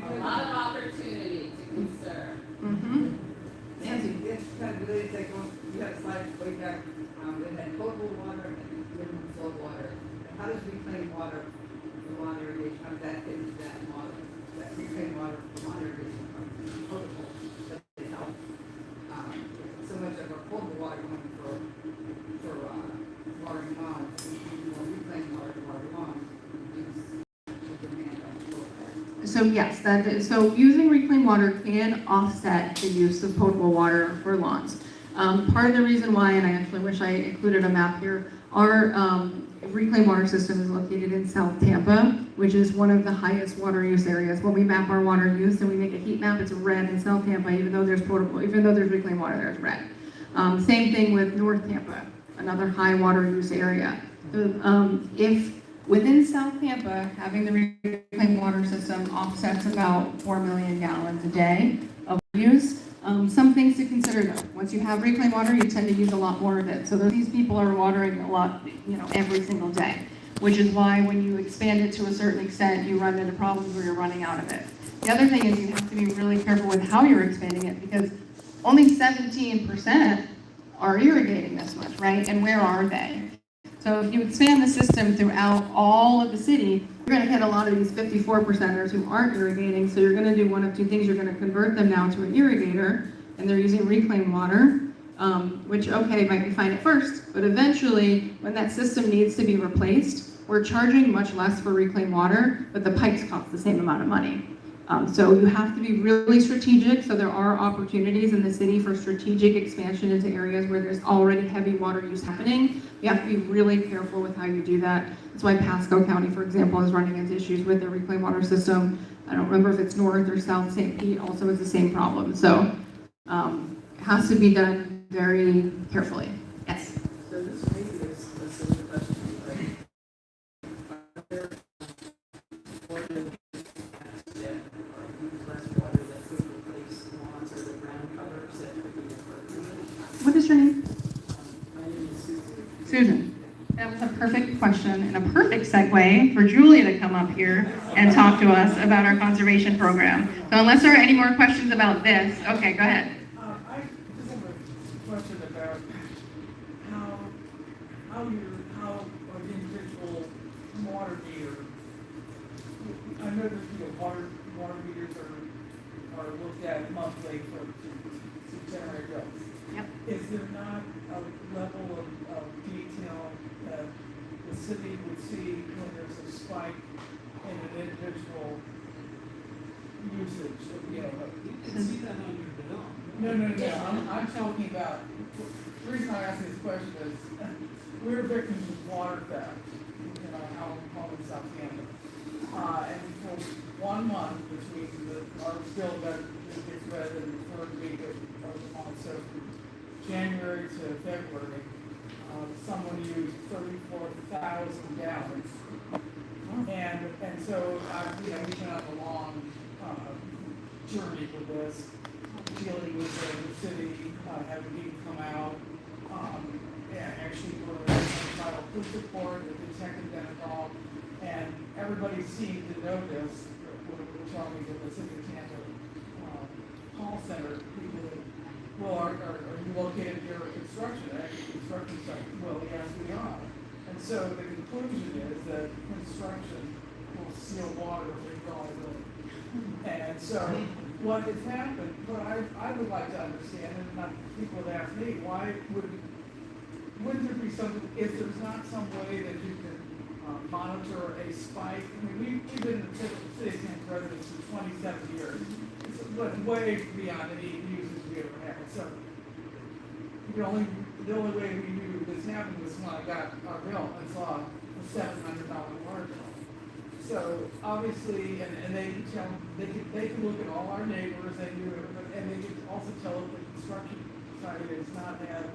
Speaker 5: A lot of opportunity to conserve.
Speaker 2: Mm-hmm.
Speaker 13: Nancy, it's kind of good, like, you had a slide way back, it had potable water and living flow water. And how does reclaimed water for lawn irrigation, how does that fit into that model? That reclaimed water for lawn irrigation from potable, but it's not, so much of our potable water going for watering lawns, and more reclaimed water to water lawns, reduce the demand on potable water.
Speaker 2: So yes, so using reclaimed water can offset the use of potable water for lawns. Part of the reason why, and I actually wish I included a map here, our reclaimed water system is located in South Tampa, which is one of the highest water use areas. When we map our water use and we make a heat map, it's red in South Tampa, even though there's reclaimed water, there's red. Same thing with North Tampa, another high water use area. So, if within South Tampa, having the reclaimed water system offsets about 4 million gallons a day of use. Some things to consider though. Once you have reclaimed water, you tend to use a lot more of it. So these people are watering a lot, every single day, which is why when you expand it to a certain extent, you run into problems where you're running out of it. The other thing is you have to be really careful with how you're expanding it because only 17% are irrigating this much, right? And where are they? So if you expand the system throughout all of the city, you're going to hit a lot of these 54%ers who aren't irrigating. So you're going to do one of two things. You're going to convert them now to an irrigator, and they're using reclaimed water, which, okay, might be fine at first. But eventually, when that system needs to be replaced, we're charging much less for reclaimed water, but the pipes cost the same amount of money. So you have to be really strategic. So there are opportunities in the city for strategic expansion into areas where there's already heavy water use happening. You have to be really careful with how you do that. That's why Pasco County, for example, is running into issues with their reclaimed water system. I don't remember if it's North or South St. Pete also has the same problem. So it has to be done very carefully. Yes?
Speaker 6: So this maybe is a silly question, but are there water that are use less water that could replace lawns or the ground covers that could be appropriate?
Speaker 2: What is your name?
Speaker 6: My name is Susan.
Speaker 2: Susan. That was a perfect question and a perfect segue for Julia to come up here and talk to us about our conservation program. So unless there are any more questions about this, okay, go ahead.
Speaker 8: I just have a question about how
Speaker 14: how an individual water meter, I know that, water meters are looked at monthly to generate bills.
Speaker 2: Yep.
Speaker 14: Is there not a level of detail that the city would see when there's a spike in an individual usage of,
Speaker 7: You can see that on your bill.
Speaker 14: No, I'm talking about, the reason I ask this question is, we're victims of water theft in our home in Southampton. And for 1 month between our bill that gets read in the third week of the month, so from January to February, someone used 34,000 gallons. And so, we've been on a long, journey with this, dealing with the city, having people come out, and actually we're entitled police report, the detective got involved, and everybody seemed to know this, we're talking to the city of Tampa, call center, people that, well, are you located near a construction site? Well, yes, we are. And so the conclusion is that construction will seal water irrelevant. And so what has happened, what I would like to understand, and not people have asked me, why wouldn't there be something, if there's not some way that you can monitor a spike? I mean, we've been in the city of Tampa residents for 27 years. It's way beyond any usage we ever had. So the only way we knew this happened was when I got our bill and saw a $700 water bill. So obviously, and they can tell, they can look at all our neighbors, and they can also tell if the construction site does not have,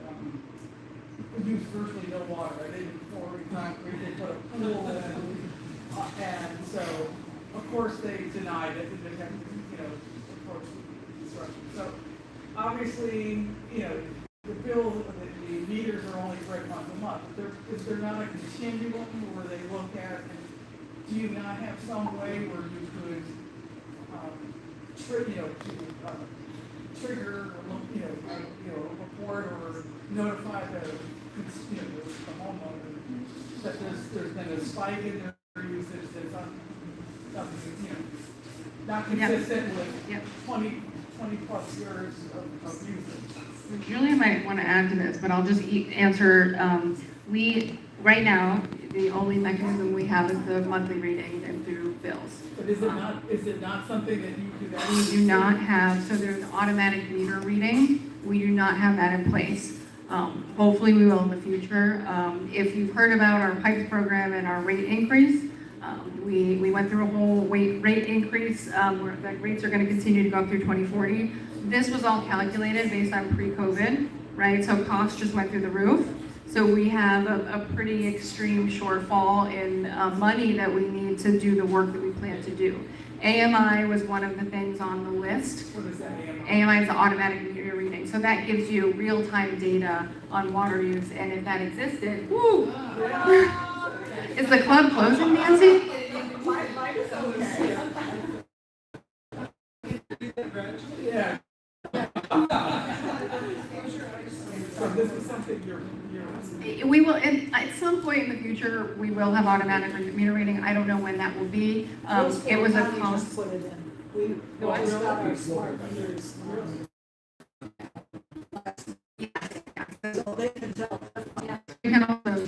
Speaker 14: use virtually no water. They didn't pour in concrete, they put a pool in, and so, of course, they denied it, they have, approach construction. So obviously, the bill, the meters are only for once a month. Is there not a continuum where they look at, and do you not have some way where you could, trigger, report or notify the homeowner that there's been a spike in their usage that's not consistent with 20 plus years of usage?
Speaker 2: Julia might want to add to this, but I'll just answer. Right now, the only mechanism we have is the monthly reading and through bills.
Speaker 14: But is it not something that you could actually?
Speaker 2: We do not have, so there's automatic meter reading. We do not have that in place. Hopefully we will in the future. If you've heard about our PIPES program and our rate increase, we went through a whole rate increase. Where the rates are going to continue to go up through 2040. This was all calculated based on pre-COVID, right? So costs just went through the roof. So we have a pretty extreme shortfall in money that we need to do the work that we plan to do. AMI was one of the things on the list.
Speaker 14: What is that, AMI?
Speaker 2: AMI is the automatic meter reading. So that gives you real-time data on water use, and if that existed, woo! Is the club closing, Nancy?
Speaker 14: Yeah. So this is something you're.
Speaker 2: We will, and at some point in the future, we will have automatic meter reading. I don't know when that will be. It was a cost.
Speaker 11: Put it in. We got our smart meters. So they can tell.
Speaker 2: We can also.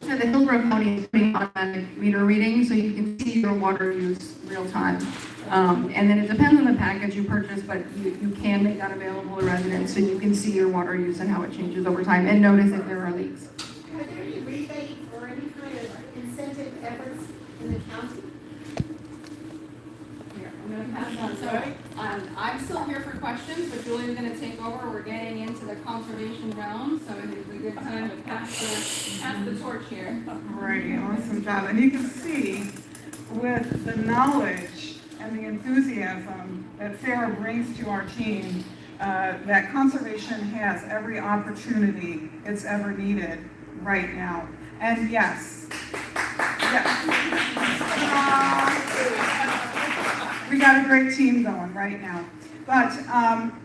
Speaker 2: So the Hillbrook County is putting automatic meter reading, so you can see your water use real time. And then it depends on the package you purchase, but you can make that available to residents, so you can see your water use and how it changes over time, and notice if there are leaks.
Speaker 15: Are there any rebate or any kind of incentive efforts in the county?
Speaker 2: Here, I'm going to pass on. So I'm still here for questions, but Julia's going to take over. We're getting into the conservation realm, so it's a good time to pass the torch here.
Speaker 12: Alrighty, awesome job. And you can see with the knowledge and the enthusiasm that Sarah brings to our team, that conservation has every opportunity it's ever needed right now. And yes, we got a great team going right now. But,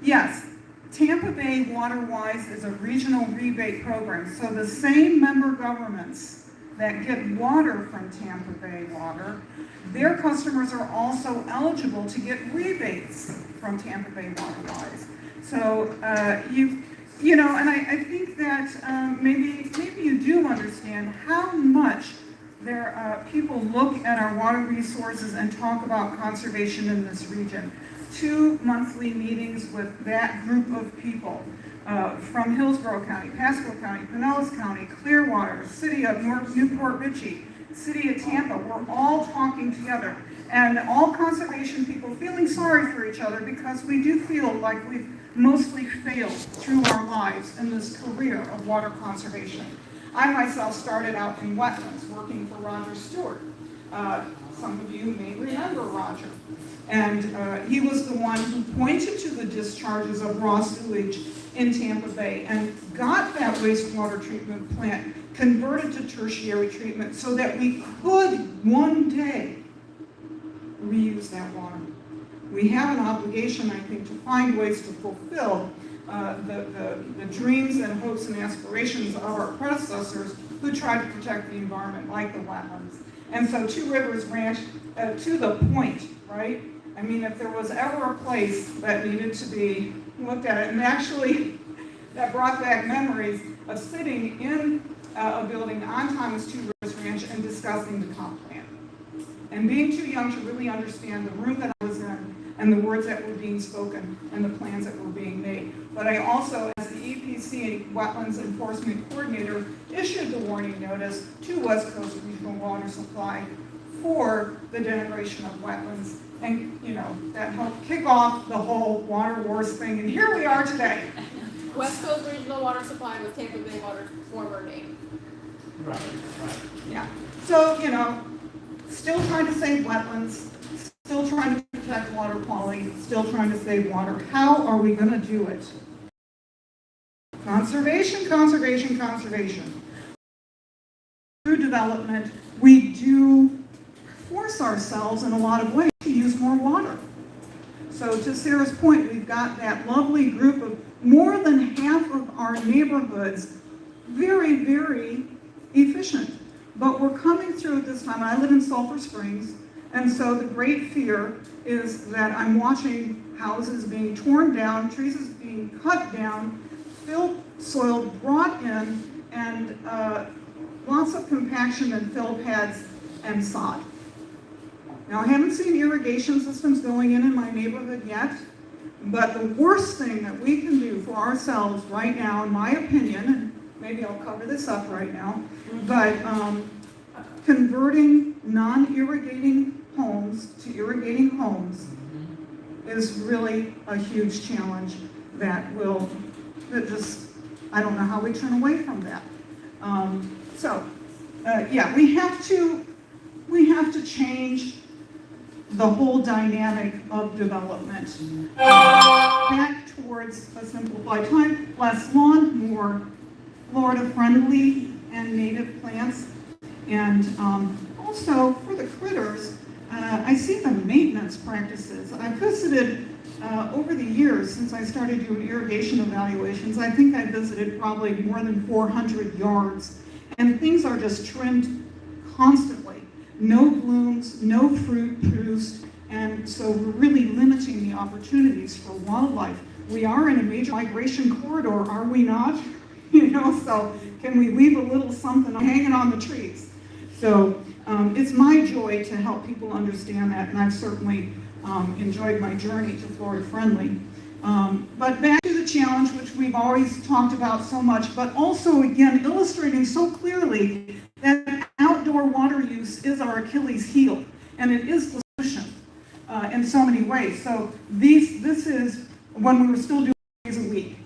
Speaker 12: yes, Tampa Bay Water-Wise is a regional rebate program. So the same member governments that get water from Tampa Bay Water, their customers are also eligible to get rebates from Tampa Bay Water-Wise. So, you know, and I think that maybe you do understand how much people look at our water resources and talk about conservation in this region. 2 monthly meetings with that group of people from Hillsborough County, Pasco County, Pinellas County, Clearwater, City of Newport Richey, City of Tampa. We're all talking together, and all conservation people feeling sorry for each other because we do feel like we've mostly failed through our lives in this career of water conservation. I myself started out in wetlands working for Roger Stewart. Some of you may remember Roger. And he was the one who pointed to the discharges of raw sewage in Tampa Bay and got that wastewater treatment plant converted to tertiary treatment so that we could one day reuse that water. We have an obligation, I think, to find ways to fulfill the dreams and hopes and aspirations of our predecessors who tried to protect the environment, like the wetlands. And so Two Rivers Ranch, to the point, right? I mean, if there was ever a place that needed to be looked at, and actually that brought back memories of sitting in a building on Thomas Two Rivers Ranch and discussing the comp plan. And being too young to really understand the room that I was in and the words that were being spoken and the plans that were being made. But I also, as the EPC Wetlands Enforcement Coordinator, issued the warning notice to West Coast Regional Water Supply for the denigration of wetlands. And, you know, that helped kick off the whole water wars thing. And here we are today.
Speaker 1: West Coast Regional Water Supply was Tampa Bay Water's former name.
Speaker 8: Right.
Speaker 12: Yeah. So, you know, still trying to save wetlands, still trying to protect water quality, still trying to save water. How are we going to do it? Conservation, conservation, conservation. Through development, we do force ourselves in a lot of ways to use more water. So to Sarah's point, we've got that lovely group of more than half of our neighborhoods very, very efficient. But we're coming through this time. I live in Sulphur Springs, and so the great fear is that I'm watching houses being torn down, trees being cut down, filled soil brought in, and lots of compaction and fill pads and sod. Now, I haven't seen irrigation systems going in my neighborhood yet, but the worst thing that we can do for ourselves right now, in my opinion, and maybe I'll cover this up right now, but converting non-irrigating homes to irrigating homes is really a huge challenge that I don't know how we turn away from that. Yeah, we have to change the whole dynamic of development back towards a simplified time, less lawn, more Florida-friendly and native plants. And also for the critters, I see the maintenance practices. I've visited over the years since I started doing irrigation evaluations. I think I visited probably more than 400 yards, and things are just trimmed constantly. No blooms, no fruit produced, and so we're really limiting the opportunities for wildlife. We are in a major migration corridor, are we not? You know, so can we leave a little something hanging on the trees? So it's my joy to help people understand that, and I've certainly enjoyed my journey to Florida Friendly. But back to the challenge, which we've always talked about so much, but also, again, illustrating so clearly that outdoor water use is our Achilles heel, and it is the solution in so many ways. So this is when we were still doing days a week.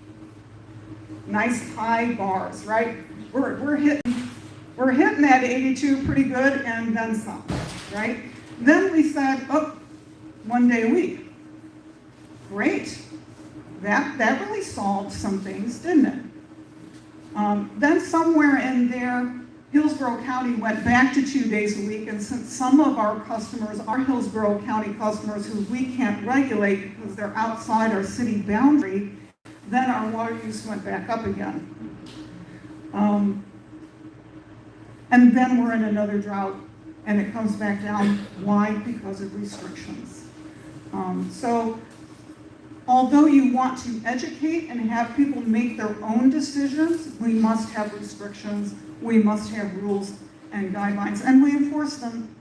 Speaker 12: Nice high bars, right? We're hitting that 82 pretty good, and then some, right? Then we said, oh, 1 day a week. Great. That really solved some things, didn't it? Then somewhere in there, Hillsborough County went back to 2 days a week, and since some of our customers are Hillsborough County customers who we can't regulate because they're outside our city boundary, then our water use went back up again. And then we're in another drought, and it comes back down. Why? Because of restrictions. So although you want to educate and have people make their own decisions, we must have restrictions, we must have rules and guidelines, and we enforce them.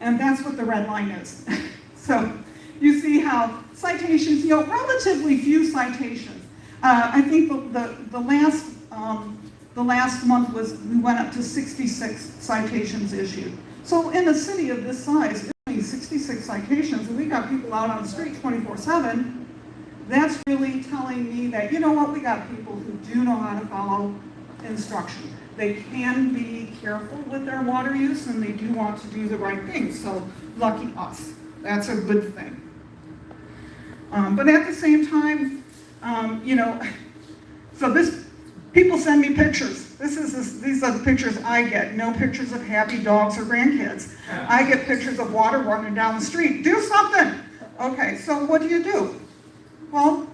Speaker 12: And that's what the red line is. So you see how citations, relatively few citations. I think the last month we went up to 66 citations issued. So in a city of this size, 66 citations, and we got people out on the street 24/7, that's really telling me that, you know what, we got people who do know how to follow instruction. They can be careful with their water use, and they do want to do the right thing, so lucky us. That's a good thing. But at the same time, people send me pictures. These are the pictures I get. No pictures of happy dogs or grandkids. I get pictures of water running down the street. Do something. Okay, so what do? Well,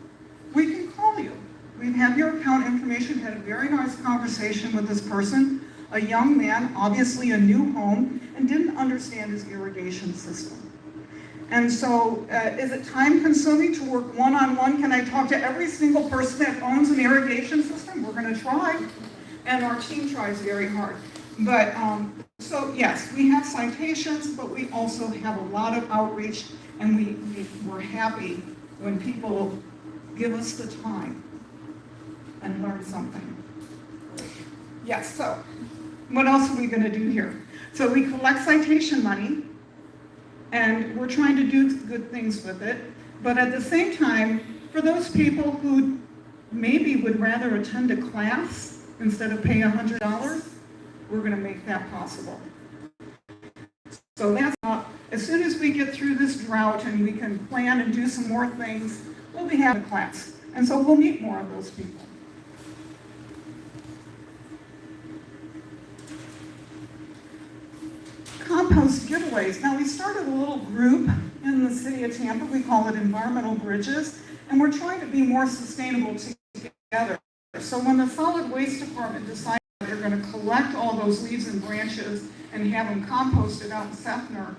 Speaker 12: we can call you. We have your account information, had a very nice conversation with this person, a young man, obviously a new home, and didn't understand his irrigation system. And so, is it time consuming to work one-on-one? Can I talk to every single person that owns an irrigation system? We're gonna try, and our team tries very hard. But, so yes, we have citations, but we also have a lot of outreach, and we're happy when people give us the time and learn something. Yes, so what else are we gonna do here? So we collect citation money, and we're trying to do good things with it, but at the same time, for those people who maybe would rather attend a class instead of pay $100, we're gonna make that possible. So that's as soon as we get through this drought and we can plan and do some more things, we'll be having a class. And so we'll meet more of those people. Compost giveaways. Now we started a little group in the city of Tampa. We call it Environmental Bridges, and we're trying to be more sustainable together. So when the solid waste department decided they're going to collect all those leaves and branches and have them composted out in Sefner,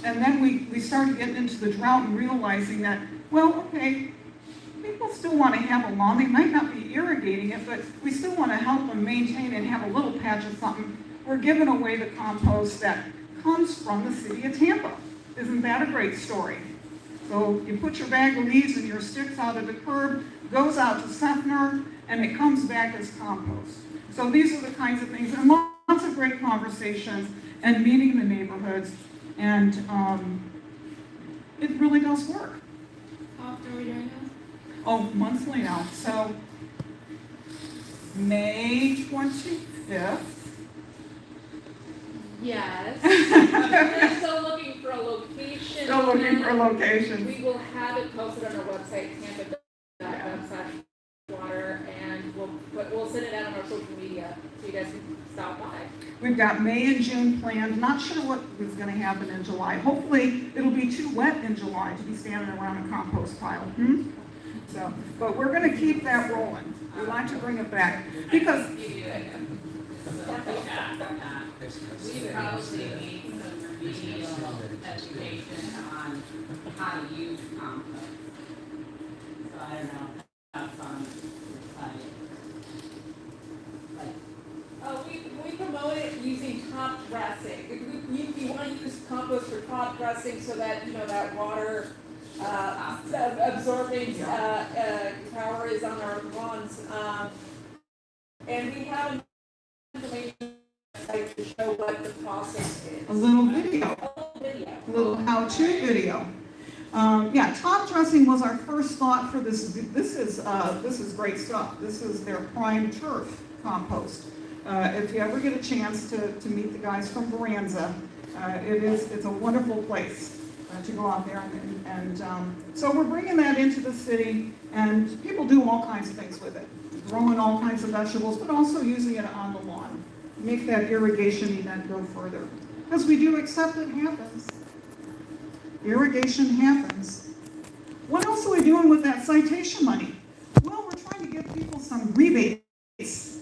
Speaker 12: and then we started getting into the drought and realizing that, well, okay, people still want to have a lawn. They might not be irrigating it, but we still want to help them maintain and have a little patch of something. We're giving away the compost that comes from the city of Tampa. Isn't that a great story? So you put your bag of leaves and your sticks out of the curb, goes out to Sefner, and it comes back as compost. So these are the kinds of things, and lots of great conversations and meeting the neighborhoods, and it really does work.
Speaker 1: How often are we doing this?
Speaker 12: Oh, monthly now. So May 25th.
Speaker 5: Yes. We're still looking for a location.
Speaker 12: Still looking for locations.
Speaker 5: We will have it posted on our website, tampa.gov/water, and we'll send it out on our social media so you guys can stop by.
Speaker 12: We've got May and June planned. Not sure what is going to happen in July. Hopefully, it'll be too wet in July to be standing around a compost pile. So, but we're going to keep that rolling. We like to bring it back because.
Speaker 5: We probably need some remedial education on how to use compost. So I don't know, that's on the site.
Speaker 1: We promote it using top dressing. You want to use compost for top dressing so that, that water absorbing power is on our lawns. And we have information to show what the process is.
Speaker 12: A little video. A little how-to video. Yeah, top dressing was our first thought for this. This is great stuff. This is their prime turf compost. If you ever get a chance to meet the guys from Baranza, it's a wonderful place to go out there and so we're bringing that into the city, and people do all kinds of things with it, growing all kinds of vegetables, but also using it on the lawn. make that irrigation event go further. Because we do accept it happens. Irrigation happens. What else are we doing with that citation money? Well, we're trying to give people some rebates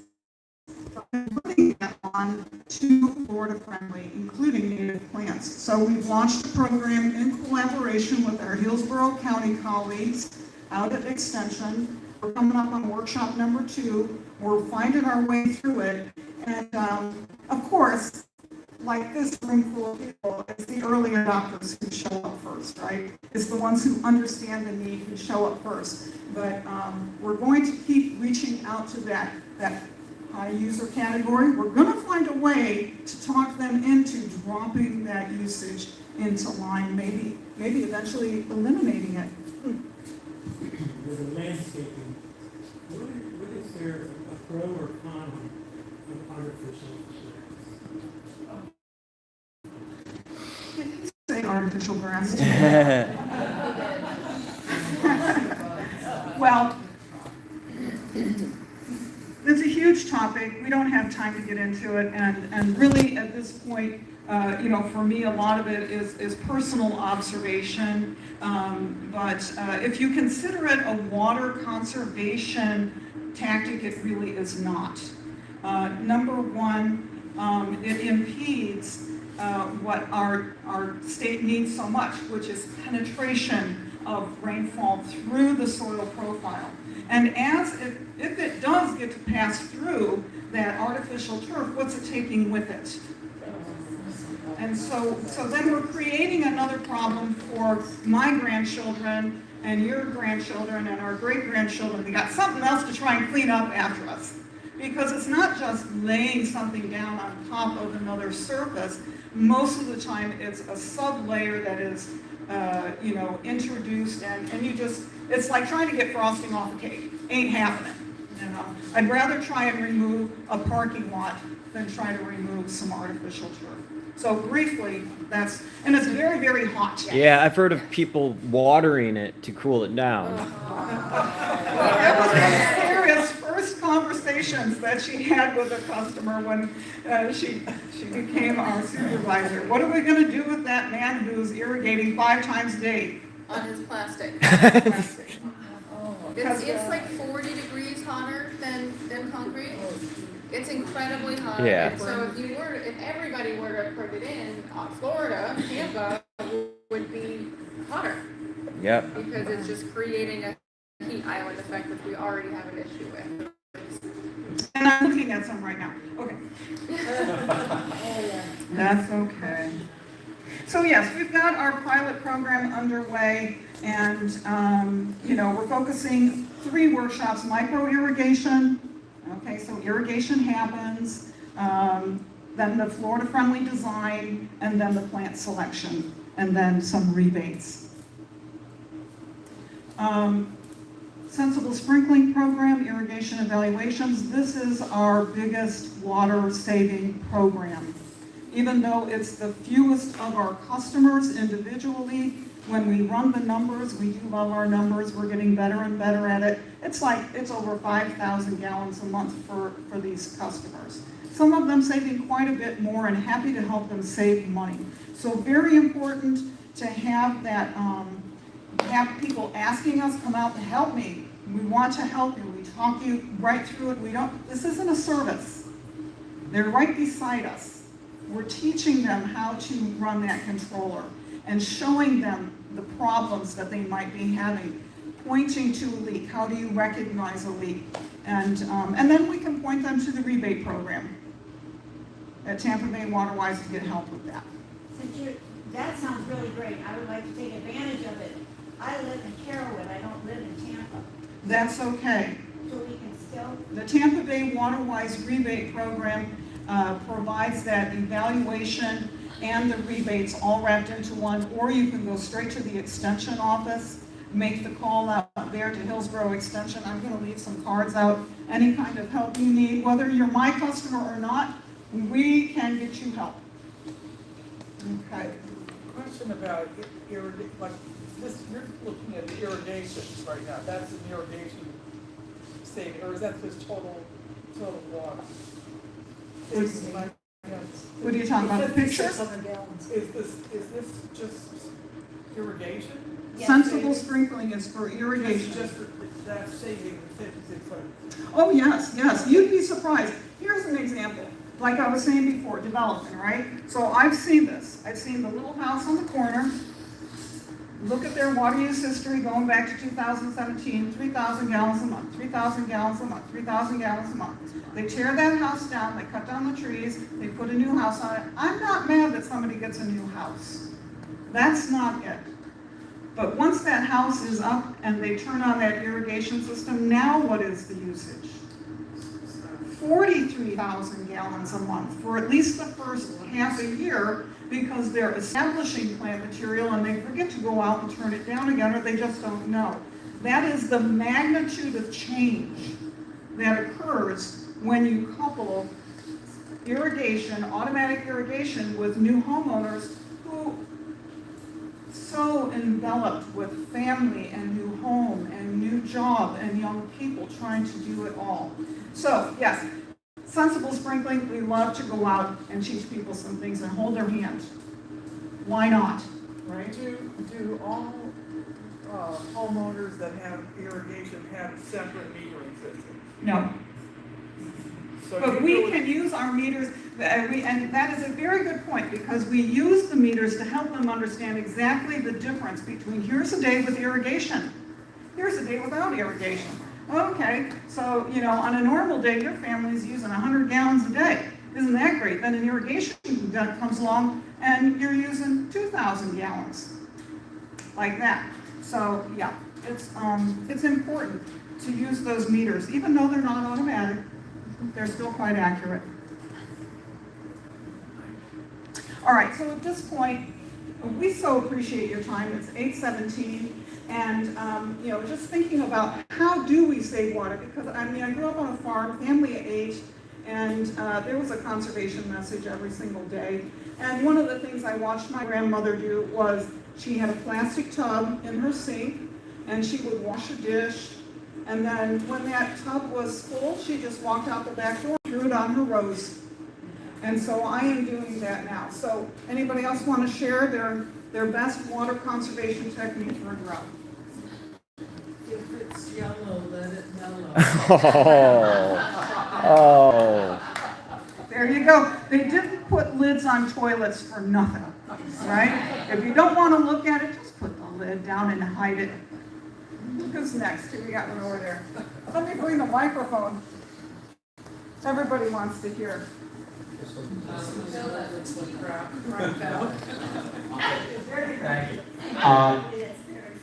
Speaker 12: and putting that on to Florida friendly, including native plants. So we've launched a program in collaboration with our Hillsborough County colleagues out at Extension. We're coming up on workshop number 2. We're finding our way through it. And of course, like this room full of people, it's the early adopters who show up first, right? It's the ones who understand the need who show up first. But we're going to keep reaching out to that high user category. We're going to find a way to talk them into dropping that usage into line, maybe eventually eliminating it.
Speaker 7: With the landscaping, what is there a pro or con of artificial grass?
Speaker 12: Say artificial grass. Well, it's a huge topic. We don't have time to get into it, and really at this point, for me, a lot of it is personal observation. But if you consider it a water conservation tactic, it really is not. Number one, it impedes what our state needs so much, which is penetration of rainfall through the soil profile. And if it does get to pass through that artificial turf, what's it taking with it? And so then we're creating another problem for my grandchildren and your grandchildren and our great-grandchildren. They got something else to try and clean up after us. Because it's not just laying something down on top of another surface. Most of the time it's a sub-layer that is introduced, and it's like trying to get frosting off a cake. Ain't happening. I'd rather try and remove a parking lot than try to remove some artificial turf. So briefly, and it's very, very hot.
Speaker 10: Yeah, I've heard of people watering it to cool it down.
Speaker 12: That was one of the serious first conversations that she had with a customer when she became our supervisor. What are we going to do with that man who's irrigating 5 times a day?
Speaker 1: On his plastic. It's like 40 degrees hotter than concrete. It's incredibly hot.
Speaker 10: Yeah.
Speaker 1: And so if everybody were to put it in, Florida, Tampa would be hotter.
Speaker 10: Yep.
Speaker 1: Because it's just creating a heat island effect, which we already have an issue with.
Speaker 12: And I'm looking at some right now. Okay. That's okay. So yes, we've got our pilot program underway, and we're focusing 3 workshops: micro irrigation. Okay, so irrigation happens, then the Florida friendly design, and then the plant selection, and then some rebates. Sensible sprinkling program, irrigation evaluations. This is our biggest water saving program. Even though it's the fewest of our customers individually, when we run the numbers, we do love our numbers, we're getting better and better at it. It's over 5,000 gallons a month for these customers. Some of them saving quite a bit more, and happy to help them save money. So very important to have that, have people asking us, come out and help me. We want to help you. We talk you right through it. This isn't a service. They're right beside us. We're teaching them how to run that controller and showing them the problems that they might be having, pointing to a leak. How do you recognize a leak? And then we can point them to the rebate program at Tampa Bay Waterwise to get help with that.
Speaker 11: That sounds really great. I would like to take advantage of it. I live in Carrollwood. I don't live in Tampa.
Speaker 12: That's okay.
Speaker 11: So we can still.
Speaker 12: The Tampa Bay Waterwise rebate program provides that evaluation and the rebates all wrapped into one, or you can go straight to the extension office, make the call out there to Hillsborough Extension. I'm going to leave some cards out. Any kind of help you need, whether you're my customer or not, we can get you help. Okay.
Speaker 14: Question about you're looking at the irrigation right now. That's an irrigation saving, or is that just total water? Is,
Speaker 2: What are you talking about, the pictures?
Speaker 14: is this just irrigation?
Speaker 12: Sensible sprinkling is for
Speaker 14: It's
Speaker 12: irrigation.
Speaker 14: just that saving the 5600.
Speaker 12: Oh, yes, yes, you'd be surprised. Here's an example, like I was saying before, development, right? So I've seen this. I've seen the little house on the corner. Look at their water use history going back to 2017, 3,000 gallons a month, 3,000 gallons a month, 3,000 gallons a month. They tear that house down, they cut down the trees, they put a new house on it. I'm not mad that somebody gets a new house. That's not it. But once that house is up and they turn on that irrigation system, now what is the usage? 43,000 gallons a month for at least the first half a year, because they're establishing plant material and they forget to go out and turn it down again, or they just don't know. That is the magnitude of change that occurs when you couple irrigation, automatic irrigation, with new homeowners who so enveloped with family and new home and new job and young people trying to do it all. So, yes, sensible sprinkling, we love to go out and teach people some things and hold their hand. Why not, right?
Speaker 14: Do all homeowners that have irrigation have separate metering systems?
Speaker 12: No.
Speaker 14: So
Speaker 12: But
Speaker 14: you
Speaker 12: we
Speaker 14: really-
Speaker 12: can use our meters, and that is a very good point, because we use the meters to help them understand exactly the difference between here's a day with irrigation, here's a day without irrigation. Okay, so, on a normal day, your family's using 100 gallons a day. Isn't that great? Then an irrigation gun comes along and you're using 2,000 gallons, like that. So, yeah, it's important to use those meters, even though they're not automatic. They're still quite accurate. All right, so at this point, we so appreciate your time. It's 8:17, and just thinking about how do we save water, because I grew up on a farm, family of 8, and there was a conservation message every single day. And one of the things I watched my grandmother do was she had a plastic tub in her sink, and she would wash a dish. And then when that tub was full, she just walked out the back door and threw it on her rows. And so I am doing that now. So anybody else want to share their best water conservation technique for a drought?
Speaker 13: If it's yellow, let it mellow.
Speaker 10: Oh.
Speaker 12: There you go. They didn't put lids on toilets for nothing, right? If you don't want to look at it, just put the lid down and hide it. Who's next? Who we got one over there? Let me bring the microphone. Everybody wants to hear.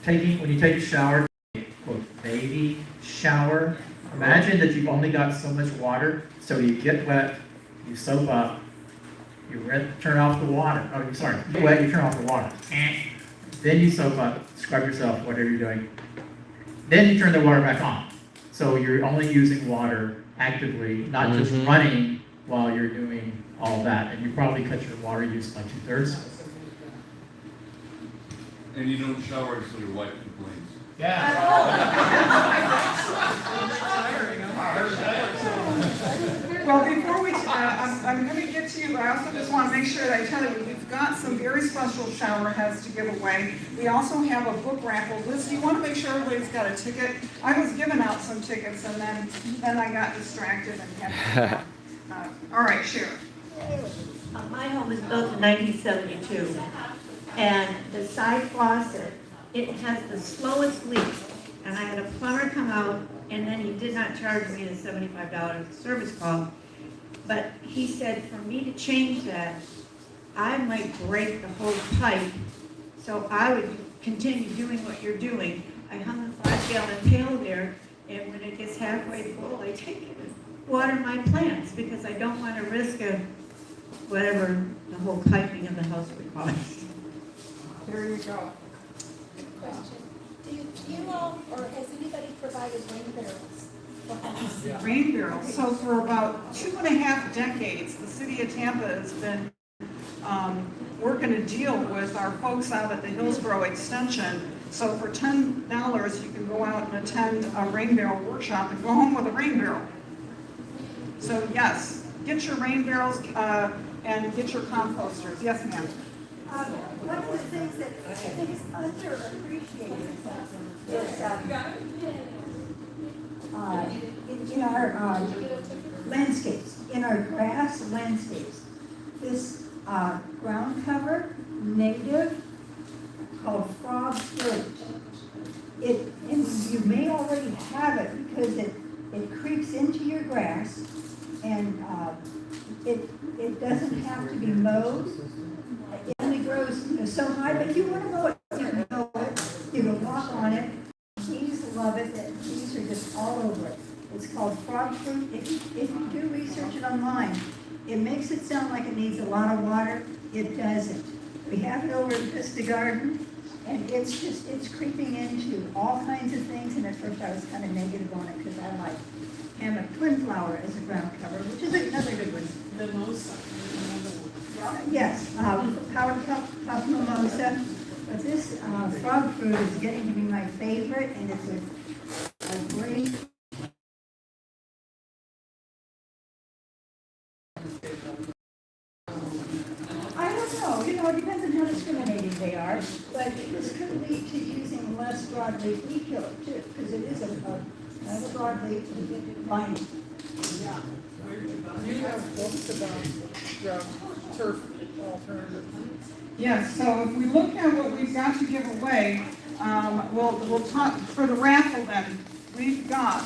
Speaker 16: Thank you. When you take a shower, quote, baby shower, imagine that you've only got so much water, so you get wet, you soap up, you turn off the water. Oh, sorry, you get wet, you turn off the water. Then you soap up, scrub yourself, whatever you're doing. Then you turn the water back on. So you're only using water actively, not just running while you're doing all that. And you probably cut your water use by 2/3.
Speaker 3: And you don't shower until your wife complains.
Speaker 12: Well, before we, I'm going to get to you, but I also just want to make sure that I tell you, we've got some very special shower heads to give away. We also have a book raffle. Liz, do you want to make sure everybody's got a ticket? I was giving out some tickets, and then I got distracted and kept all right, Sharon.
Speaker 11: My home was built in 1972, and the side faucet, it has the slowest leak. And I had a plumber come out, and then he did not charge me the $75 service call. But he said for me to change that, I might break the whole pipe. So I would continue doing what you're doing. I hung a 5-gallon pail there, and when it gets halfway full, I take it and water my plants, because I don't want to risk whatever the whole piping of the house would cost.
Speaker 12: There you go.
Speaker 15: Question. Do you all, or has anybody provided rain barrels?
Speaker 12: Rain barrels. So for about 2.5 decades, the city of Tampa has been working a deal with our folks out at the Hillsborough Extension. So for $10, you can go out and attend a rain barrel workshop and go home with a rain barrel. So yes, get your rain barrels, and get your composters. Yes, ma'am?
Speaker 11: One of the things that I think is underappreciated is in our landscapes, in our grass landscapes, this ground cover, native, called frog fruit. And you may already have it because it creeps into your grass, and it doesn't have to be mowed. It only grows so high, but if you want to mow it, you can mow it, you can walk on it. Bees love it, the bees are just all over it. It's called frog fruit. If you do research it online, it makes it sound like it needs a lot of water. It doesn't. We have it over in Vista Garden, and it's creeping into all kinds of things, and at first I was kind of negative on it because I like hammock twin flower as a ground cover, which is another good one.
Speaker 1: Mimosa.
Speaker 11: Yes, powdered puff mimosa, but this frog fruit is getting to be my favorite, and it's a great. I don't know, it depends on how discriminating they are, but this could lead to using less broadleaf weed killer too, because it is a broadleaf lining.
Speaker 14: Yeah. You have books about turf alternatives.
Speaker 12: Yes, so if we look at what we've got to give away, we'll talk, for the raffle then, we've got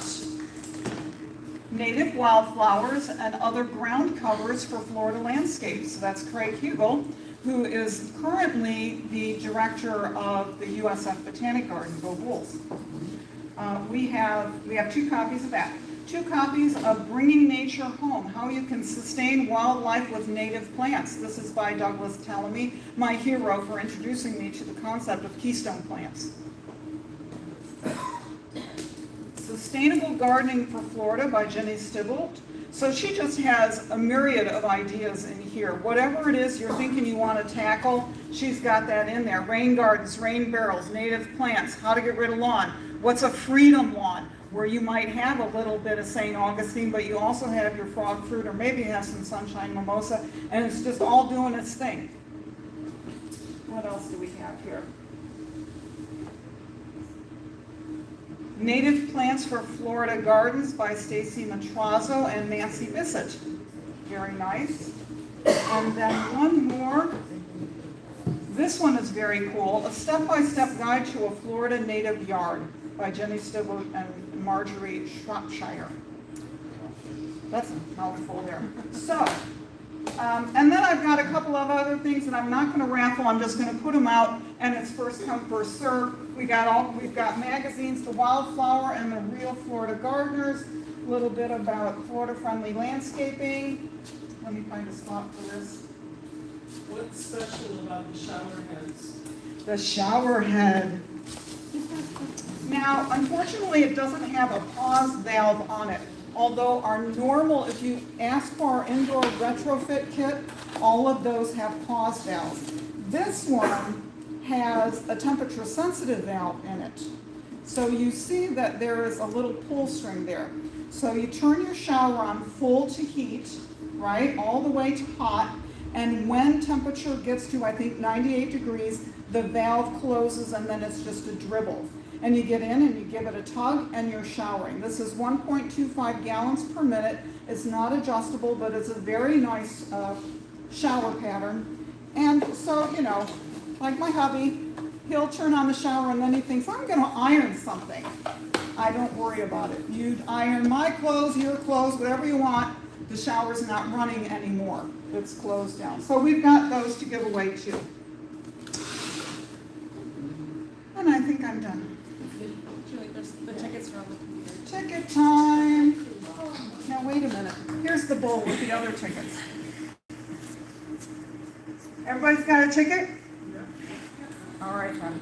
Speaker 12: native wildflowers and other ground covers for Florida landscapes. So that's Craig Hugel, who is currently the director of the USF Botanic Garden. Go Bulls. We have 2 copies of that. 2 copies of Bringing Nature Home, How You Can Sustain Wildlife with Native Plants. This is by Douglas Tallamy, my hero for introducing me to the concept of keystone plants. Sustainable Gardening for Florida by Jenny Stibbold. So she just has a myriad of ideas in here. Whatever it is you're thinking you want to tackle, she's got that in there. Rain gardens, rain barrels, native plants, how to get rid of lawn. What's a freedom lawn? Where you might have a little bit of St. Augustine, but you also have your frog fruit, or maybe have some sunshine mimosa, and it's just all doing its thing. What else do we have here? Native Plants for Florida Gardens by Stacy Matrazo and Nancy Bissett. Very nice. And then one more. This one is very cool. A step-by-step guide to a Florida native yard by Jenny Stibbold and Marjorie Shropshire. That's a mouthful there. So, and then I've got a couple of other things that I'm not going to raffle. I'm just going to put them out, and it's first come, first served. We've got magazines, The Wildflower and the Real Florida Gardeners, a little bit about Florida-friendly landscaping. Let me find a spot for this.
Speaker 1: What's special about the shower heads?
Speaker 12: The shower head. Now, unfortunately, it doesn't have a pause valve on it. Although our normal, if you ask for our indoor retrofit kit, all of those have pause valves. This one has a temperature sensitive valve in it. So you see that there is a little pull string there. So you turn your shower on full to heat, right, all the way to hot, and when temperature gets to, I think, 98 degrees, the valve closes and then it's just a dribble. And you get in and you give it a tug and you're showering. This is 1.25 gallons per minute. It's not adjustable, but it's a very nice shower pattern. And so, like my hubby, he'll turn on the shower and then he thinks, I'm going to iron something. I don't worry about it. You iron my clothes, your clothes, whatever you want. The shower's not running anymore. It's closed down. So we've got those to give away too. And I think I'm done.
Speaker 1: The tickets are on the computer.
Speaker 12: Ticket time. Now wait a minute. Here's the bowl with the other tickets. Everybody's got a ticket? All right, then.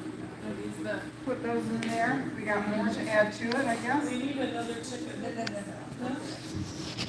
Speaker 12: Put those in there. We got more to add to it, I guess.
Speaker 1: We need another ticket.